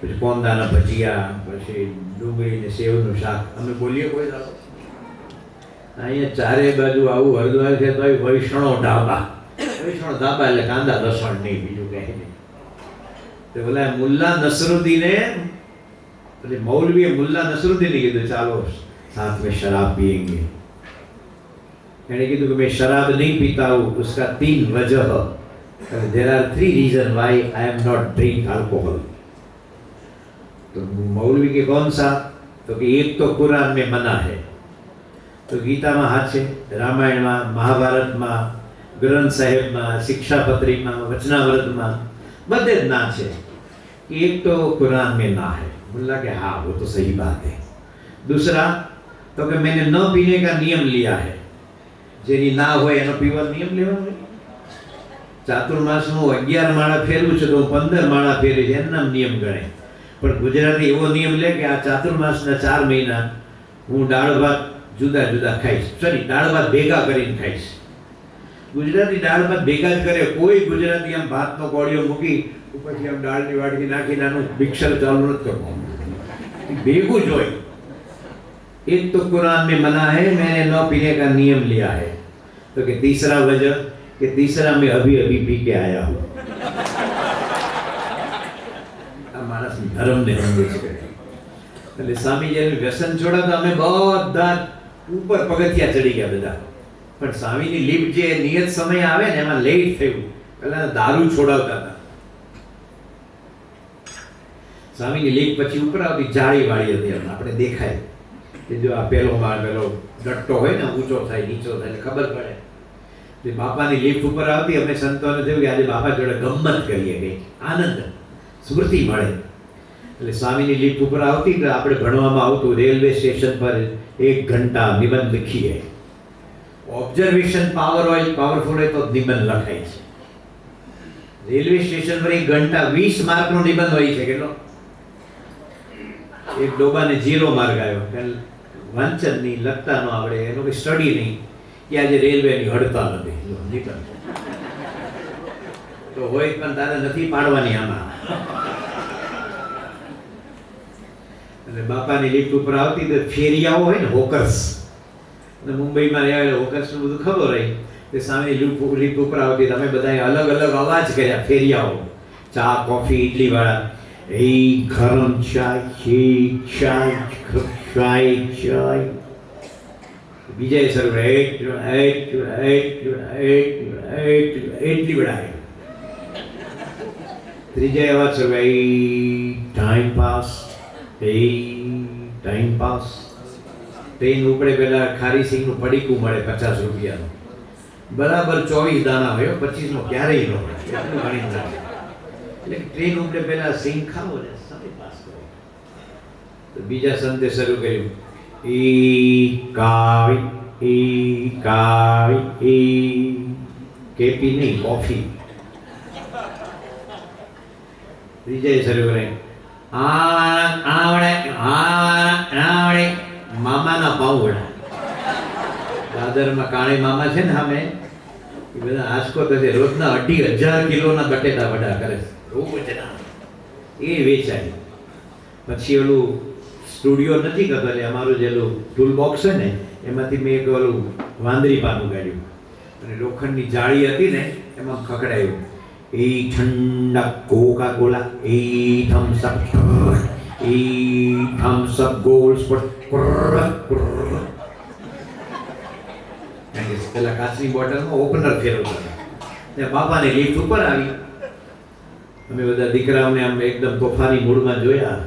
પછી કોંદાના ભજીયા, પછી ડુંગળી ને સેવનું શાક. અમે બોલીએ કોઈ દાડો અહીંયા ચારે બાજુ આવું હરદ્વાર છે તો વૈષ્ણવ ઢાબા. વેસણો ધાબા એટલે કાંદા લસણ નહીં, બીજું કહે નહીં. તો બોલા મુલ્લા નસરુદ્દીને, એટલે મૌલવીએ મુલ્લા નસરુદ્દીને કીધું ચાલો साथ में शराब पिएंगे. मैंने कहा कि मैं शराब नहीं पीता हूँ, उसका 3 वजह. There are 3 reasons why I am not drink alcohol. तो मौलवी के कौन सा? तो कि एक तो कुरान में मना है, तो गीता में हाथ है, रामायण में, महाभारत में, ग्रंथ साहेब में, शिक्षापत्री में, वचनाव्रत में बदे ना है. एक तो कुरान में ना है. बोला कि हाँ वो तो सही बात है. दूसरा तो कि मैंने न पीने का नियम लिया है. जेनी ना होय एनो पीवा नियम लेવાનો. ચાતુર્માસનું 11 માળા ફેરવું છે તો 15 માળા ફેરી છે એમ નિયમ ગણે. પણ ગુજરાતી એવો નિયમ લે કે આ ચાતુર્માસના 4 મહિના હું દાળ ભાત જુદા જુદા ખાઈશ. સોરી, દાળ ભાત ભેગા કરીને ખાઈશ. ગુજરાતી દાળ ભાત ભેગા જ કરે. કોઈ ગુજરાતી આમ ભાતનો કોળિયો મૂકી ઉપરથી આમ દાળની વાડકી નાખી નાનું મિક્સર ચાલુ નથી કરવું. ભેગું જ હોય. एक तो कुरान में मना है, मैंने न पीने का नियम लिया है. तो कि तीसरा वजह कि तीसरा मैं अभी अभी पी के आया हूँ. मानस धर्म ने हमने એટલે સ્વામીજીનું વ્યસન છોડાતા અમે બધા ઉપર પગથિયા ચડી ગયા બધા. પણ સ્વામીની લીપ જે નિયત સમય આવે ને એમાં લેટ થયું. પહેલા દારૂ છોડાવતા હતા. સ્વામીની લીપ પછી ઉપર આવતી જાળી વાળી હતી. આપણે દેખાય કે જો આ પેલો માળ પેલો ડટ્ટો હોય ને ઊંચો થાય નીચો થાય ખબર પડે. એટલે બાપાની લિફ્ટ ઉપર આવતી. અમે સંતોને થયું કે આજે બાપા જોડે ગમ્મત કરીએ, કંઈક આનંદ સ્મૃતિ મળે. એટલે સ્વામીની લિફ્ટ ઉપર આવતી એટલે આપણે ભણવામાં આવતું રેલવે સ્ટેશન પર 1 ઘંટા નિબંધ લખીએ. ઓબ્ઝર્વેશન પાવર હોય, પાવરફુલ હોય તો નિબંધ લખાય છે. રેલવે સ્ટેશન પર 1 ઘંટા 20 માર્કનો નિબંધ હોય છે. કેટલો? એક ડોબાને 0 માર્ક આવ્યો. વાંચન નહીં, લખતા ન આવડે, એનો કોઈ સ્ટડી નહીં. કે આજે રેલવેની હડતાલ હતી. તો હોય પણ તારે નથી પાડવાની આમાં. અને બાપાની લિફ્ટ ઉપર આવતી તો ફેરિયાઓ હોય ને, હોકર્સ, અને મુંબઈમાં રહેલા હોકર્સનું બધું ખબર હોય. તે સામે લિફ્ટ ઉપર આવતી. તમે બધાએ અલગ અલગ અવાજ કર્યા ફેરિયાઓ. ચા, કોફી, ઇડલી વાળા. એ ગરમ ચાય, ચાય, ચાય, ચાય. બીજા સર એટલી વડાય. ત્રીજા એવા sir time pass, time pass. Train ઉપડે પેલા ખારી સિંગનું પડીકું મળે 50 રૂપિયાનું. બરાબર 24 દાણા હોય, 25નો ક્યારેય ન હોય. એટલું ગણી નાખે. એટલે ટ્રેન ઉપડે પેલા સિંગ ખાવો ને સમય પાસ કરો. તો બીજા સંતે શરૂ કર્યું. કેપી નહીં, કોફી. ત્રીજા શરૂ કરે મામાના પાઉવડા. દાદરમાં કાળી મામા છે ને સામે, એ બધા આંચકો થશે. રોજના 2,500 કિલોના બટેટા વડા કરે છે રોજના. એ વેચાય. પછી ઓલું સ્ટુડિયો નથી કરતો એટલે અમારું જેલું ટૂલ બોક્સ છે ને એમાંથી મેં એક ઓલું વાંદરી પાનું કાઢ્યું અને લોખંડની જાળી હતી ને એમાં ખકડાયું. એ ઠંડા કોકા કોલા, એ થમ્સઅપ, એ થમ્સઅપ ગોલ્ડ પેલા કાચની બોટલમાં ઓપનર ફેરવતા હતા. ત્યાં બાપાની લિફ્ટ ઉપર આવી. અમે બધા દીકરાઓને આમ એકદમ તોફાની મૂડમાં જોયા.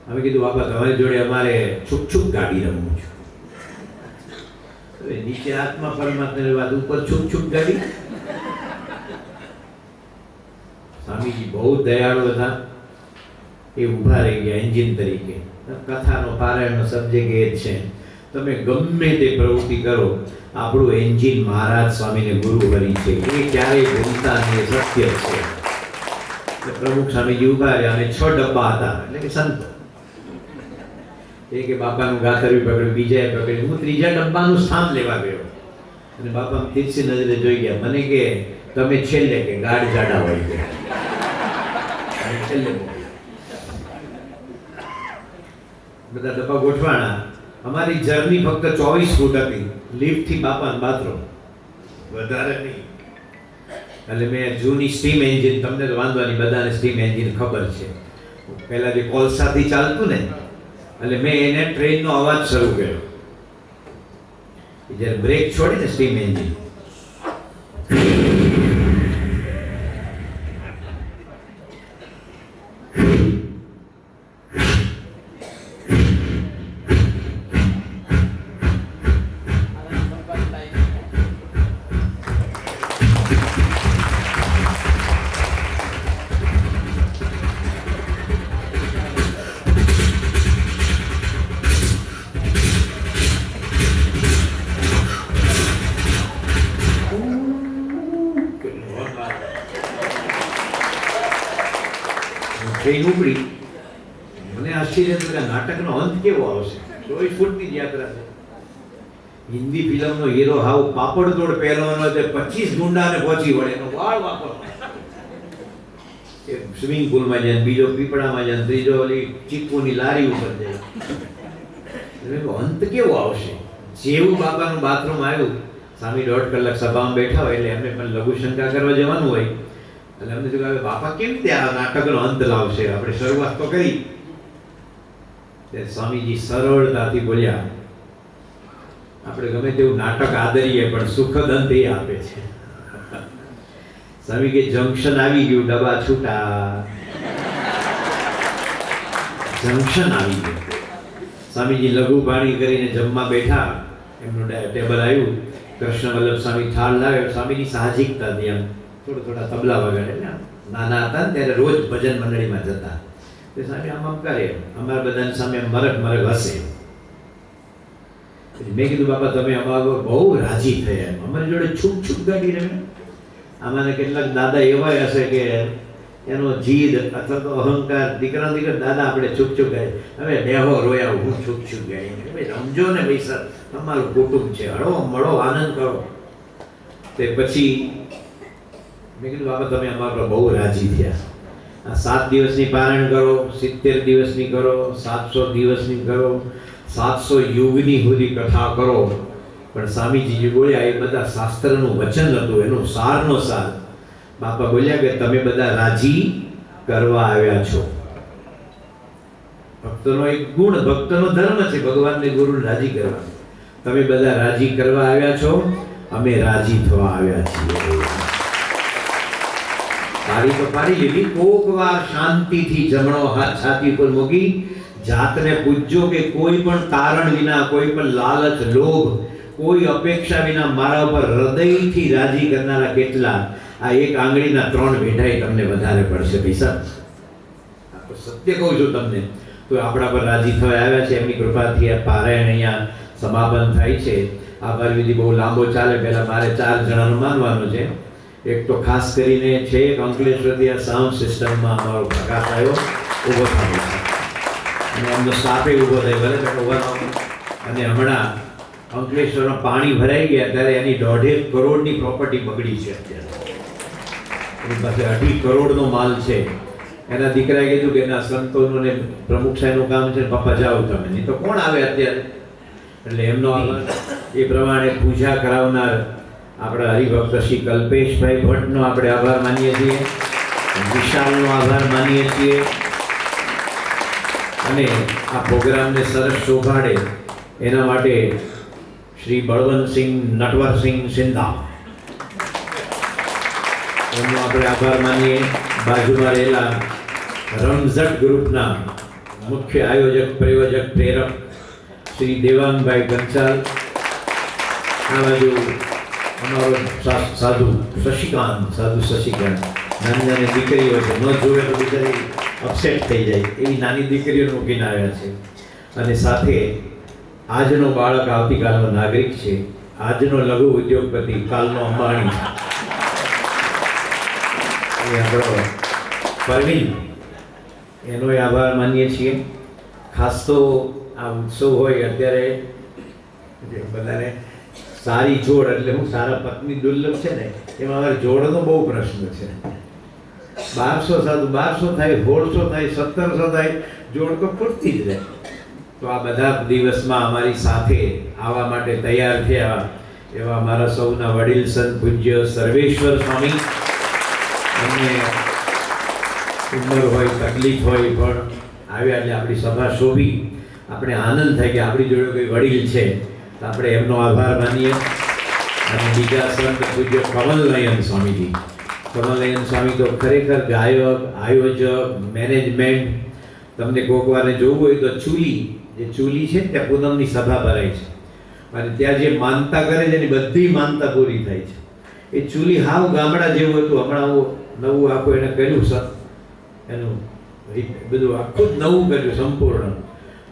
અમે કીધું બાપા તમારી જોડે અમારે છુક છુક ગાડી રમવું છે. નીચે આત્મા પરમાત્માની વાત, ઉપર છુક છુક ગાડી. સ્વામીજી બહુ દયાળુ હતા. એ ઊભા રહી ગયા એન્જિન તરીકે. કથાનો પારાયણનો સબ્જેક્ટ એ જ છે. તમે ગમે તે પ્રવૃત્તિ કરો, આપણું એન્જિન મહારાજ સ્વામીને ગુરુ કરી છે. એ ક્યારેય ભૂલતા નહીં, સત્ય છે. પ્રમુખ સ્વામીજી ઊભા રહ્યા અને 6 ડબ્બા હતા, એટલે કે સંતો. કે બાપાનું ગાથર્યું પકડ્યું, બીજાએ પકડ્યું. હું 3જા ડબ્બાનું સ્થાન લેવા ગયો અને બાપા તીરછી નજરે જોઈ ગયા. મને કે તમે છેલ્લે, કે ગાઢ જાડા હોય ગયા. છેલ્લે બધા ડબ્બા ગોઠવાના. અમારી જર્ની ફક્ત 24 ફૂટ હતી, લિફ્ટ થી બાપાનું બાથરૂમ, વધારે નહીં. એટલે મેં જૂની સ્ટીમ એન્જિન, તમને તો વાંધો નહીં, બધાને સ્ટીમ એન્જિન ખબર છે, પહેલા જે કોલસાથી ચાલતું ને, એટલે મેં એને ટ્રેનનો અવાજ શરૂ કર્યો. જ્યારે બ્રેક છોડી ને સ્ટીમ એન્જિન, ટ્રેન ઉપડી. મને આશ્ચર્ય થયું કે નાટકનો અંત કેવો આવશે. 24 ફૂટની જ યાત્રા છે. હિન્દી ફિલ્મનો હીરો હાવ પાપડતોડ પહેરવાનો તે 25 ગુંડાને પહોંચી વળે, એનો વાળ વાપરવાનો. એક સ્વિમિંગ પુલમાં જાય, બીજો પીપળામાં જાય, ત્રીજો ઓલી ચીકુની લારી ઉપર જાય. એટલે અંત કેવો આવશે. જેવું બાપાનું બાથરૂમ આવ્યું, સ્વામી 1.5 કલાક સભામાં બેઠા હોય એટલે એમને પણ લઘુશંકા કરવા જવાનું હોય. એટલે અમને થયું કે બાપા કેવી રીતે આ નાટકનો અંત લાવશે, આપણે શરૂઆત તો કરી. ત્યારે સ્વામીજી સરળતાથી બોલ્યા, આપણે ગમે તેવું નાટક આદરીએ પણ સુખદ અંત એ આપે છે. સ્વામી કે જંક્શન આવી ગયું, ડબ્બા છૂટા. જંક્શન આવી ગયું. સ્વામીજી લઘુ પાણી કરીને જમવા બેઠા, એમનું ટેબલ આવ્યું, કૃષ્ણ વલ્લભ સ્વામી થાળ લાવ્યો. સ્વામીની સાહજિકતા હતી, એમ થોડા તબલા વગાડે ને. નાના હતા ને ત્યારે રોજ ભજન મંડળીમાં જતા. તે સ્વામી આમ કરે, અમારા બધાની સામે મરક મરક હશે. મેં કીધું બાપા તમે અમારા બહુ રાજી થયા, અમારી જોડે છૂપ છૂપ ગાડી રમે. આમાંને કેટલાક દાદા એવા હશે કે એનો જીદ અથવા તો અહંકાર, દીકરા દાદા આપણે છૂપ છૂપ ગાય, હવે બેહો રોયા, હું છૂપ છૂપ ગાય, ભાઈ રમજો ને ભાઈ સર, તમારું કુટુંબ છે, હળો મળો, આનંદ કરો. તે પછી મેં કીધું બાબા તમે અમારા બહુ રાજી થયા. આ 7 દિવસની પારાયણ કરો, 70 દિવસની કરો, 700 દિવસની કરો, 700 યુગની સુધી કથા કરો, પણ સ્વામીજી જે બોલ્યા એ બધા શાસ્ત્રનું વચન હતું, એનો સારનો સાર. બાપા બોલ્યા કે તમે બધા રાજી કરવા આવ્યા છો. ભક્તનો એક ગુણ, ભક્તનો ધર્મ છે ભગવાનને ગુરુને રાજી કરવા. તમે બધા રાજી કરવા આવ્યા છો, અમે રાજી થવા આવ્યા છીએ. તારી તો પાડી લીધી. કોક વાર શાંતિથી જમણો હાથ છાતી ઉપર મૂકી જાતને પૂછજો કે કોઈ પણ કારણ વિના, કોઈ પણ લાલચ, લોભ, કોઈ અપેક્ષા વિના મારા ઉપર હૃદયથી રાજી કરનારા કેટલા? આ એક આંગળીના 3 વેઢાઈ તમને વધારે પડશે પૈસા. સત્ય કહું છું તમને. તો આપણા પર રાજી થવા આવ્યા છે, એમની કૃપાથી આ પારાયણ અહીંયા સમાપન થાય છે. આભાર વિધિ બહુ લાંબો ચાલે, પહેલા મારે 4 જણાનું માનવાનું છે. એક તો ખાસ કરીને છે અંકલેશ્વરથી આ સાઉન્ડ સિસ્ટમમાં અમારો પ્રકાશ આવ્યો, ઊભો થયો છે, અને એમનો સ્ટાફે ઊભો થઈ, ભલે ઊભા થયો. અને હમણાં અંકલેશ્વરમાં પાણી ભરાઈ ગયા ત્યારે એની 1.5 કરોડની પ્રોપર્ટી બગડી છે. અત્યારે એની પાસે 2.5 કરોડનો માલ છે. એના દીકરાએ કીધું કે એના સંતોનું ને પ્રમુખ સાહેબનું કામ છે, પપ્પા જાઓ તમે, નહીં તો કોણ આવે અત્યારે. એટલે એમનો એ પ્રમાણે પૂજા કરાવનાર આપણા હરિભક્ત શ્રી કલ્પેશભાઈ ભટ્ટનો આપણે આભાર માનીએ છીએ, વિશાલનો આભાર માનીએ છીએ. અને આ પ્રોગ્રામને સરસ શોભાડે એના માટે શ્રી બળવંતસિંહ નટવરસિંહ સિંધા એમનો આપણે આભાર માનીએ. બાજુમાં રહેલા રમઝટ ગ્રુપના મુખ્ય આયોજક, પ્રયોજક, પ્રેરક શ્રી દેવાંગભાઈ કંસાલ. આ બાજુ અમારો સાધુ શશિકાંત, નાની નાની દીકરીઓ છે, ન જોવે તો બિચારી અપસેટ થઈ જાય એવી નાની દીકરીઓ મૂકીને આવ્યા છે. અને સાથે આજનો બાળક આવતીકાલનો નાગરિક છે, આજનો લઘુ ઉદ્યોગપતિ કાલનો અંબાણી એ આપણો પરવીન, એનો આભાર માનીએ છીએ. ખાસ તો આ ઉત્સવ હોય અત્યારે બધાને સારી જોડ, એટલે હું સારા પત્ની દુર્લભ છે ને, એમાં અમારે જોડનો બહુ પ્રશ્ન છે. 1200 સાધુ, 1200 થાય, 1600 થાય, 1700 થાય, જોડ તો પૂરતી જ રહે. તો આ બધા દિવસમાં અમારી સાથે આવવા માટે તૈયાર થયા એવા મારા સૌના વડીલ સંત પૂજ્ય સર્વેશ્વર સ્વામી એમને ઉંમર હોય, તકલીફ હોય, પણ આવ્યા એટલે આપણી સભા શોભી. આપણે આનંદ થાય કે આપણી જોડે કોઈ વડીલ છે, તો આપણે એમનો આભાર માનીએ. અને બીજા સંત પૂજ્ય કમલનયન સ્વામીજી. કમલનયન સ્વામી તો ખરેખર ગાયક, આયોજક, મેનેજમેન્ટ. તમને કોઈક વારે જોવું હોય તો ચૂલી છે ને, ત્યાં પૂનમની સભા ભરાય છે અને ત્યાં જે માનતા કરે છે એની બધી માનતા પૂરી થાય છે. એ ચૂલી હાવ ગામડા જેવું હતું. હમણાં હું નવું આખું એને કર્યું સર, એનું બધું આખું જ નવું કર્યું સંપૂર્ણ.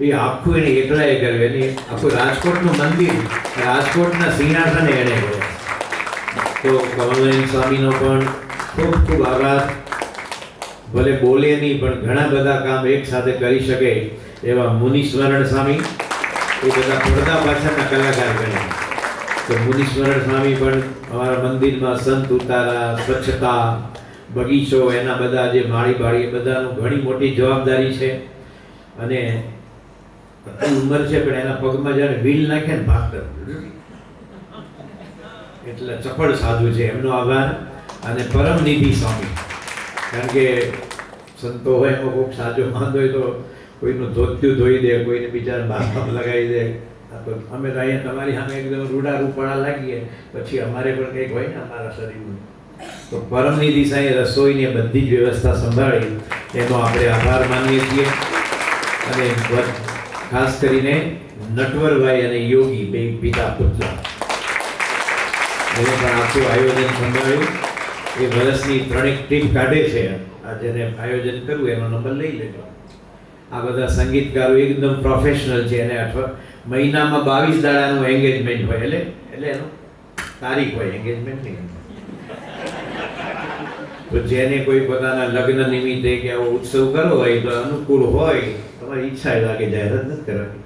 એ આખું એને એકલાએ કર્યું. એની આખું રાજકોટનું મંદિર, રાજકોટના સિંહાસને એણે કર્યા. તો કમલનયન સ્વામીનો પણ ખૂબ ખૂબ આભાર. ભલે બોલે નહીં પણ ઘણા બધા કામ એક સાથે કરી શકે એવા મુનિસ્મરણ સ્વામી, એ બધા પડદા પાછળના કલાકાર ગણ્યા. તો મુનિસ્મરણ સ્વામી પણ અમારા મંદિરમાં સંત ઉતારા, સ્વચ્છતા, બગીચો, એના બધા જે માળી બાળી, એ બધાનું ઘણી મોટી જવાબદારી છે. અને આટલી ઉંમર છે પણ એના પગમાં જ્યારે વ્હીલ નાખે ને ભાગતર, એટલે ચપળ સાધુ છે. એમનો આભાર. અને પરમનિધિ સ્વામી, કારણ કે સંતો હોય એમાં કોઈક સાજો વાંધો હોય તો કોઈનું ધોતિયું ધોઈ દે, કોઈને બિચારા બાથમાં લગાવી દે. અમે તો અહીંયા તમારી સામે એકદમ રૂડા રૂપાળા લાગીએ, પછી અમારે પણ કંઈક હોય ને અમારા શરીરનું. તો પરમનિધિ સાંઈ રસોઈની બધી જ વ્યવસ્થા સંભાળી, એનો આપણે આભાર માનીએ છીએ. અને ખાસ કરીને નટવરભાઈ અને યોગી, બે પિતા પુત્ર, એને પણ આખું આયોજન સંભાળ્યું. એ વર્ષની 3 ટ્રીપ કાઢે છે. આ જેને આયોજન કરવું એનો નંબર લઈ લેજો. આ બધા સંગીતકારો એકદમ પ્રોફેશનલ છે. એને મહિનામાં 22 દાડાનું એન્ગેજમેન્ટ હોય, એટલે એનું તારીખ હોય, એન્ગેજમેન્ટ નહીં. તો જેને કોઈ પોતાના લગ્ન નિમિત્તે કે આવો ઉત્સવ કરવો હોય તો અનુકૂળ હોય, તમારી ઈચ્છા લાગે, જાહેરાત નથી કરવાની.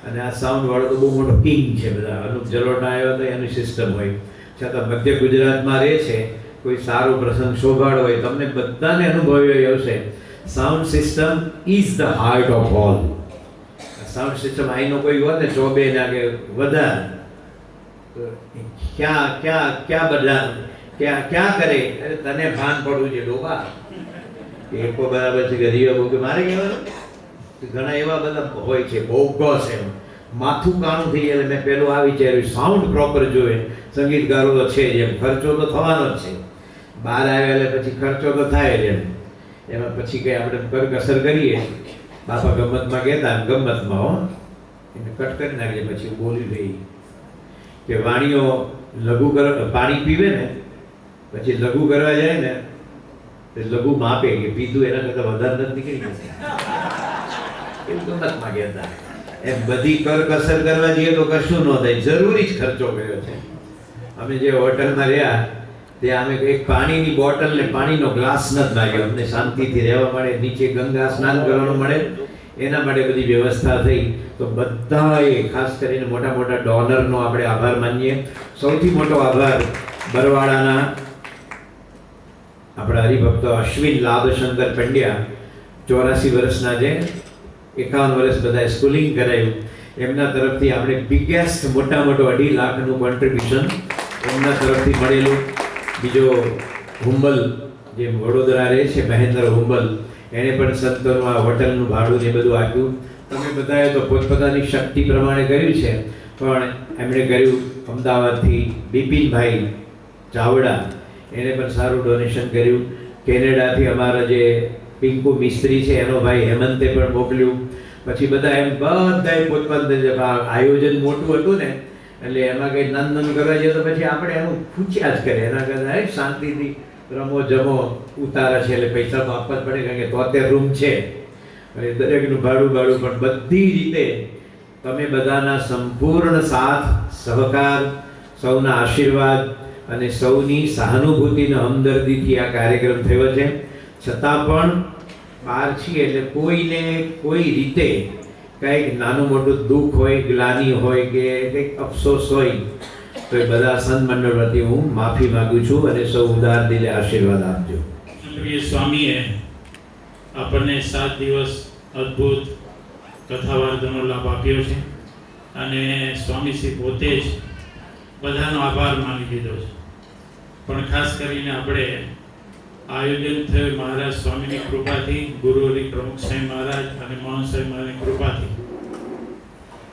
અને આ સાઉન્ડ વાળો તો બહુ મોટો કિંગ છે. બધા અનુપ જલોટા આવ્યો તો એની સિસ્ટમ હોય. છતાં મધ્ય ગુજરાતમાં રહે છે. કોઈ સારો પ્રસંગ શોભાડો હોય, તમને બધાને અનુભવ્યો હશે. Sound system is the heart of all. Sound system અહીંનો કોઈ હોત ને ચોબે ના કે વધારે, ક્યાં બધા ક્યાં કરે, તને ભાન પડવું છે ડોબા. એકો બરાબર છે, ગરીબ કે મારે કહેવાનું. ઘણા એવા બધા હોય છે, બોગસ એમ માથું કાણું થઈ જાય. મેં પહેલું આ વિચાર્યું, સાઉન્ડ પ્રોપર જોઈએ. સંગીતકારો તો છે જ, એમ ખર્ચો તો થવાનો જ છે. બહાર આવ્યા એટલે પછી ખર્ચો તો થાય જ. એમાં પછી કંઈ આપણે કરકસર કરીએ. બાપા ગમતમાં કહેતા, ગમતમાં હો એને કટ કરી નાખીએ. પછી બોલી રહી કે વાણીઓ લઘુ પાણી પીવે ને પછી લઘુ કરવા જાય ને, લઘુ માપે કે પીધું એના કરતાં વધારે નથી નીકળી જશે. એમ ગમતમાં કહેતા. એમ બધી કરકસર કરવા જઈએ તો કશું ન થાય, જરૂરી જ ખર્ચો કર્યો છે. અમે જે હોટલમાં રહ્યા ત્યાં અમે એક પાણીની બોટલ ને પાણીનો ગ્લાસ નથી લાગ્યો. અમને શાંતિથી રહેવા મળે, નીચે ગંગા સ્નાન કરવાનું મળે, એના માટે બધી વ્યવસ્થા થઈ. તો બધાએ ખાસ કરીને મોટા મોટા ડોનરનો આપણે આભાર માનીએ. સૌથી મોટો આભાર બરવાડાના આપણા હરિભક્તો અશ્વિન લાભશંકર પંડ્યા, 84 વર્ષના છે, 51 વર્ષ બધા સ્કૂલિંગ કરાયું. એમના તરફથી આપણે બિગેસ્ટ મોટા મોટો 2.5 લાખનું કોન્ટ્રીબ્યુશન એમના તરફથી મળેલું. બીજો હુંબલ જે વડોદરા રહે છે, મહેન્દ્ર હુંબલ, એણે પણ સંતોનું આ હોટલનું ભાડું ને બધું આપ્યું. તમે બધાએ તો પોતપોતાની શક્તિ પ્રમાણે કર્યું છે, પણ એમણે કર્યું અમદાવાદથી બિપિનભાઈ ચાવડા, એણે પણ સારું ડોનેશન કર્યું. કેનેડાથી અમારા જે પિંકુ મિસ્ત્રી છે એનો ભાઈ હેમંતે પણ મોકલ્યું. પછી બધા એમ બધાએ પોતપોતાનું આયોજન મોટું હતું ને, એટલે એમાં કંઈ નંદન કરવા જઈએ તો પછી આપણે એનું પૂછ્યા જ કરે. એના કરતાં શાંતિથી રમો જમો, ઉતારા છે એટલે પૈસા તો આપવા જ પડે, કારણ કે 73 રૂમ છે અને દરેકનું ભાડું પણ બધી રીતે તમે બધાના સંપૂર્ણ સાથ સહકાર, સૌના આશીર્વાદ અને સૌની સહાનુભૂતિને હમદર્દીથી આ કાર્યક્રમ થયો છે. છતાં પણ બહાર છીએ એટલે કોઈને કોઈ રીતે કંઈક નાનું મોટું દુઃખ હોય, ગ્લાની હોય કે કંઈક અફસોસ હોય તો એ બધા સંત મંડળ વતી હું માફી માંગુ છું અને સૌ ઉદાર દિલે આશીર્વાદ આપજો. સ્વામીએ આપણને 7 દિવસ અદ્ભુત કથા વાર્તાનો લાભ આપ્યો છે અને સ્વામીશ્રી પોતે જ બધાનો આભાર માની લીધો છે. પણ ખાસ કરીને આપણે આયોજન થયું મહારાજ સ્વામીની કૃપાથી, ગુરુહરિ પ્રમુખ સાહેબ મહારાજ અને મોહન સાહેબ મહારાજની કૃપાથી.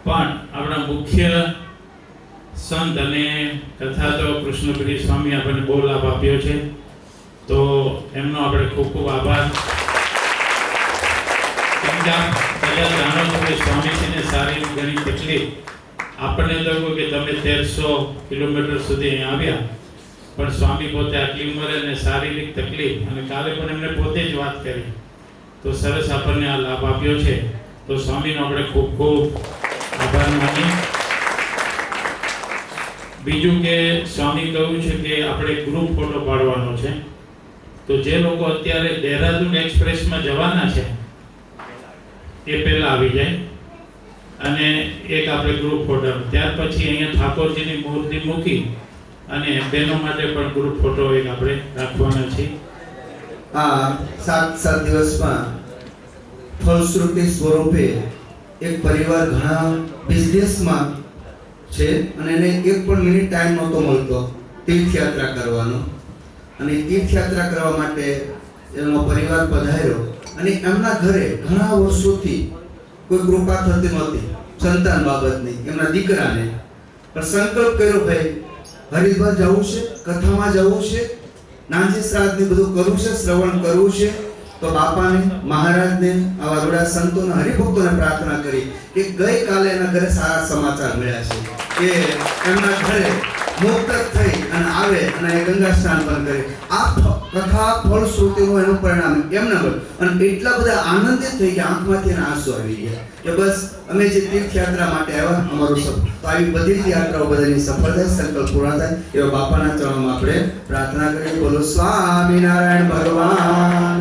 પણ આપણા મુખ્ય સંત અને કથા તો કૃષ્ણગીરી સ્વામી આપણને બહુ લાભ આપ્યો છે, તો એમનો આપણે ખૂબ ખૂબ આભાર. કેમ કે આપ બધા જાણો છો કે સ્વામીજીને સારી ઘણી તકલીફ. આપણને તો કહ્યું કે તમે 1300 કિલોમીટર સુધી અહીં આવ્યા, પણ સ્વામી પોતે આટલી ઉંમરે અને શારીરિક તકલીફ, અને કાલે પણ એમને પોતે જ વાત કરી, તો સરસ આપણને આ લાભ આપ્યો છે. તો સ્વામીનો આપણે ખૂબ ખૂબ આભાર માનીએ. બીજું કે સ્વામી કહ્યું છે કે આપણે ગ્રુપ ફોટો પાડવાનો છે, તો જે લોકો અત્યારે દહેરાદૂન એક્સપ્રેસમાં જવાના છે એ પહેલા આવી જાય, અને એક આપણે ગ્રુપ ફોટો, ત્યાર પછી અહીંયા ઠાકોરજીની મૂર્તિ મૂકી અને બહેનો માટે પણ ગ્રુપ ફોટો એક આપણે રાખવાના છે. આ 7 દિવસમાં ફલશ્રુતિ સ્વરૂપે એક પરિવાર ઘણા બિઝનેસમાં છે અને એને એક પણ મિનિટ ટાઈમ નહોતો મળતો તીર્થયાત્રા કરવાનો, અને તીર્થયાત્રા કરવા માટે એનો પરિવાર પધાર્યો, અને એમના ઘરે ઘણા વર્ષોથી કોઈ કૃપા થતી નહોતી સંતાન બાબતની, એમના દીકરાને. પણ સંકલ્પ કર્યો, ભાઈ હરિદ્વાર જવું છે, કથામાં જવું છે, નાનજી શ્રાદ્ધ ને બધું કરવું છે, શ્રવણ કરવું છે. તો બાપાને, મહારાજને, આવા રૂડા સંતોને, હરિભક્તોને પ્રાર્થના કરી કે ગઈકાલે એના ઘરે સારા સમાચાર મળ્યા છે કે એમના ઘરે મુક્ત થઈ અને આવે અને ગંગા સ્નાન પણ કરે. આ કથા ફળશ્રુતિનું એનું પરિણામ એમના પર, અને એટલા બધા આનંદિત થઈ ગયા, આંખમાંથી એના આંસુ આવી ગયા કે બસ અમે જે તીર્થયાત્રા માટે આવ્યા અમારું સબ. તો આવી બધી જ યાત્રાઓ બધાની સફળ થાય, સંકલ્પ પૂર્ણ થાય એવા બાપાના ચરણોમાં આપણે પ્રાર્થના કરીએ. બોલો સ્વામિનારાયણ ભગવાન.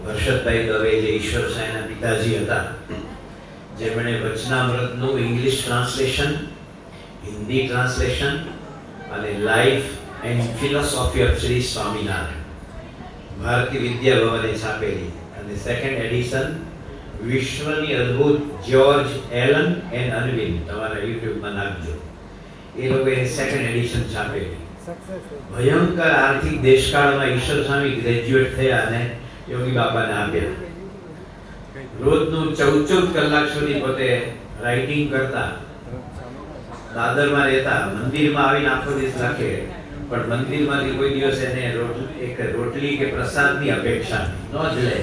હર્ષદભાઈ દવે જે ઈશ્વર સાંઈના પિતાજી હતા, જેમણે વચનામૃતનું ઇંગ્લિશ ટ્રાન્સલેશન, હિન્દી ટ્રાન્સલેશન અને life and philosophy of Shri Swaminarayan ભારતીય વિદ્યા ભવને છાપેલી અને સેકન્ડ એડિશન વિશ્વની અદ્ભુત જ્યોર્જ એલન એન્ડ અનવિન, તમારા યુટ્યુબમાં નાખજો, એ લોકોએ સેકન્ડ એડિશન છાપેલી. ભયંકર આર્થિક દેશકાળમાં ઈશ્વર સ્વામી ગ્રેજ્યુએટ થયા અને યોગી બાપાને આપ્યા. રોજનું 14 કલાક સુધી પોતે રાઇટિંગ કરતા, દાદરમાં રહેતા, મંદિરમાં આવીને આખો દિવસ રાખે, પણ મંદિરમાંથી કોઈ દિવસ એને એક રોટલી કે પ્રસાદની અપેક્ષા ન જ લે,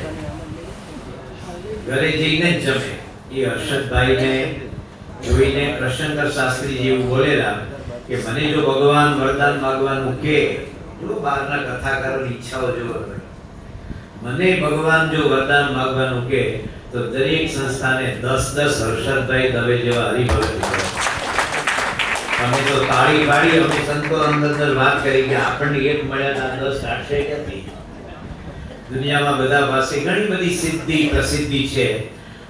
ઘરે જઈને જ જમે. એ હર્ષદભાઈને જોઈને કૃષ્ણકર શાસ્ત્રી જેવું બોલેલા કે મને જો ભગવાન વરદાન માંગવાનું કે, જો બહારના કથાકારોની ઈચ્છાઓ જો મને ભગવાન જો વરદાન માંગવાનું કે, તો દરેક સંસ્થાને 10 હર્ષદભાઈ દવે જેવા હરિભગત. અમે તો તાળી પાડી, અમે સંતો અંદર વાત કરી કે આપણને એક મળ્યા 10 કાઢશે ક્યાંથી? દુનિયામાં બધા પાસે ઘણી બધી સિદ્ધિ પ્રસિદ્ધિ છે,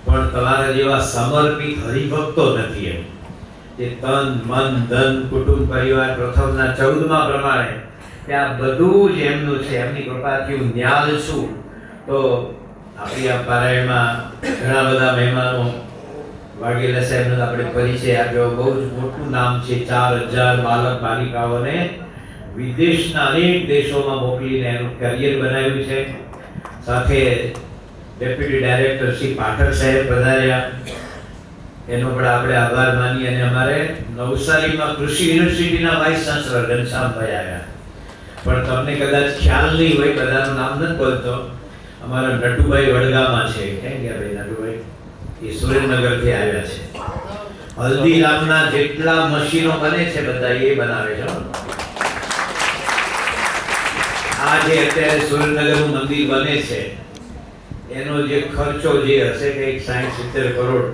પણ તમારા જેવા સમર્પિત હરિભક્તો નથી. એમ જે તન મન ધન કુટુંબ પરિવાર પ્રથમના 14માં પ્રમાણે કે આ બધું જ એમનું છે. એમની કૃપાથી હું ન્યાલ છું. તો આપણી આ પારાયણમાં ઘણા બધા મહેમાનો, વાઘેલા સાહેબનો આપણે પરિચય આપ્યો. બહુ જ મોટું નામ છે. 4000 બાલક બાલિકાઓને વિદેશના અનેક દેશોમાં મોકલીને એનું કરિયર બનાવ્યું છે. સાથે ડેપ્યુટી ડાયરેક્ટર શ્રી પાઠક સાહેબ પધાર્યા, એનો પણ આપણે આભાર માની. અને અમારે નવસારીમાં કૃષિ યુનિવર્સિટીના વાઇસ ચાન્સલર ઘનશ્યામભાઈ આવ્યા. પણ તમને કદાચ ખ્યાલ નહીં હોય, બધાનું નામ નથી બોલતો, અમારા નટુભાઈ વડગામાં છે. ક્યાં ગયા ભાઈ નટુભાઈ? એ સુરેન્દ્રનગરથી આવ્યા છે. હલ્દીરામના જેટલા મશીનો બને છે બધા એ બનાવે છે. આ જે અત્યારે સુરેન્દ્રનગરનું મંદિર બને છે, એનો જે ખર્ચો જે હશે કંઈક 60-70 કરોડ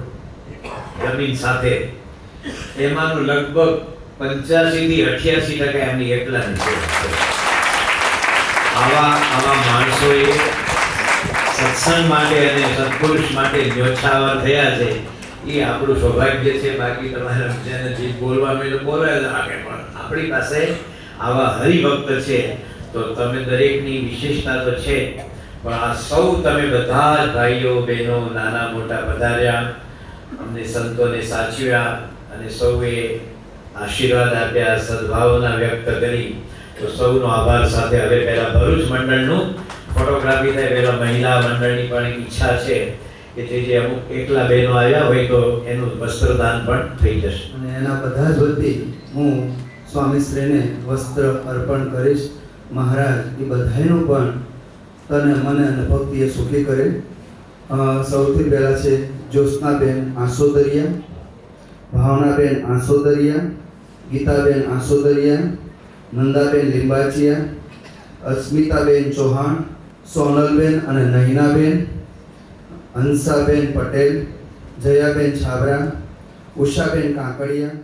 જમીન સાથે, એમાંનું લગભગ 85-88% એમની એકલાની છે. આવા માણસોએ સત્સંગ માટે અને સત્પુરુષ માટે ન્યોછાવર થયા છે. એ આપણું સૌભાગ્ય છે. બાકી તમારે જેને જે બોલવાનું એટલે બોલાય લાગે, પણ આપણી પાસે આવા હરિભક્ત છે. તો તમે દરેકની વિશેષતા તો છે, પણ આ સૌ તમે બધા જ ભાઈઓ બહેનો નાના મોટા પધાર્યા, અમને સંતોને સાચવ્યા અને સૌએ આશીર્વાદ આપ્યા, સદભાવના વ્યક્ત કરી. તો સૌનો આભાર સાથે હવે પહેલા ભરૂચ મંડળનું ફોટોગ્રાફી થાય. પહેલા મહિલા મંડળની પણ એક ઈચ્છા છે કે જે અમુક એકલા બહેનો આવ્યા હોય તો એનું વસ્ત્રદાન પણ થઈ જશે. અને એના બધા જ વતી હું સ્વામીશ્રીને વસ્ત્ર અર્પણ કરીશ. મહારાજ એ બધાયનું પણ તને મને અને ભક્તિએ સુખી કરે. સૌથી પહેલા છે જ્યોત્સનાબેન આંસોદરિયા, ભાવનાબેન આંસોદરિયા, ગીતાબેન આંસોદરિયા, નંદાબેન લીંબાચિયા, અસ્મિતાબેન ચૌહાણ, સોનલબેન અને નૈનાબેન, હંસાબેન પટેલ, જયાબેન છાબરા, ઉષાબેન કાકડિયા,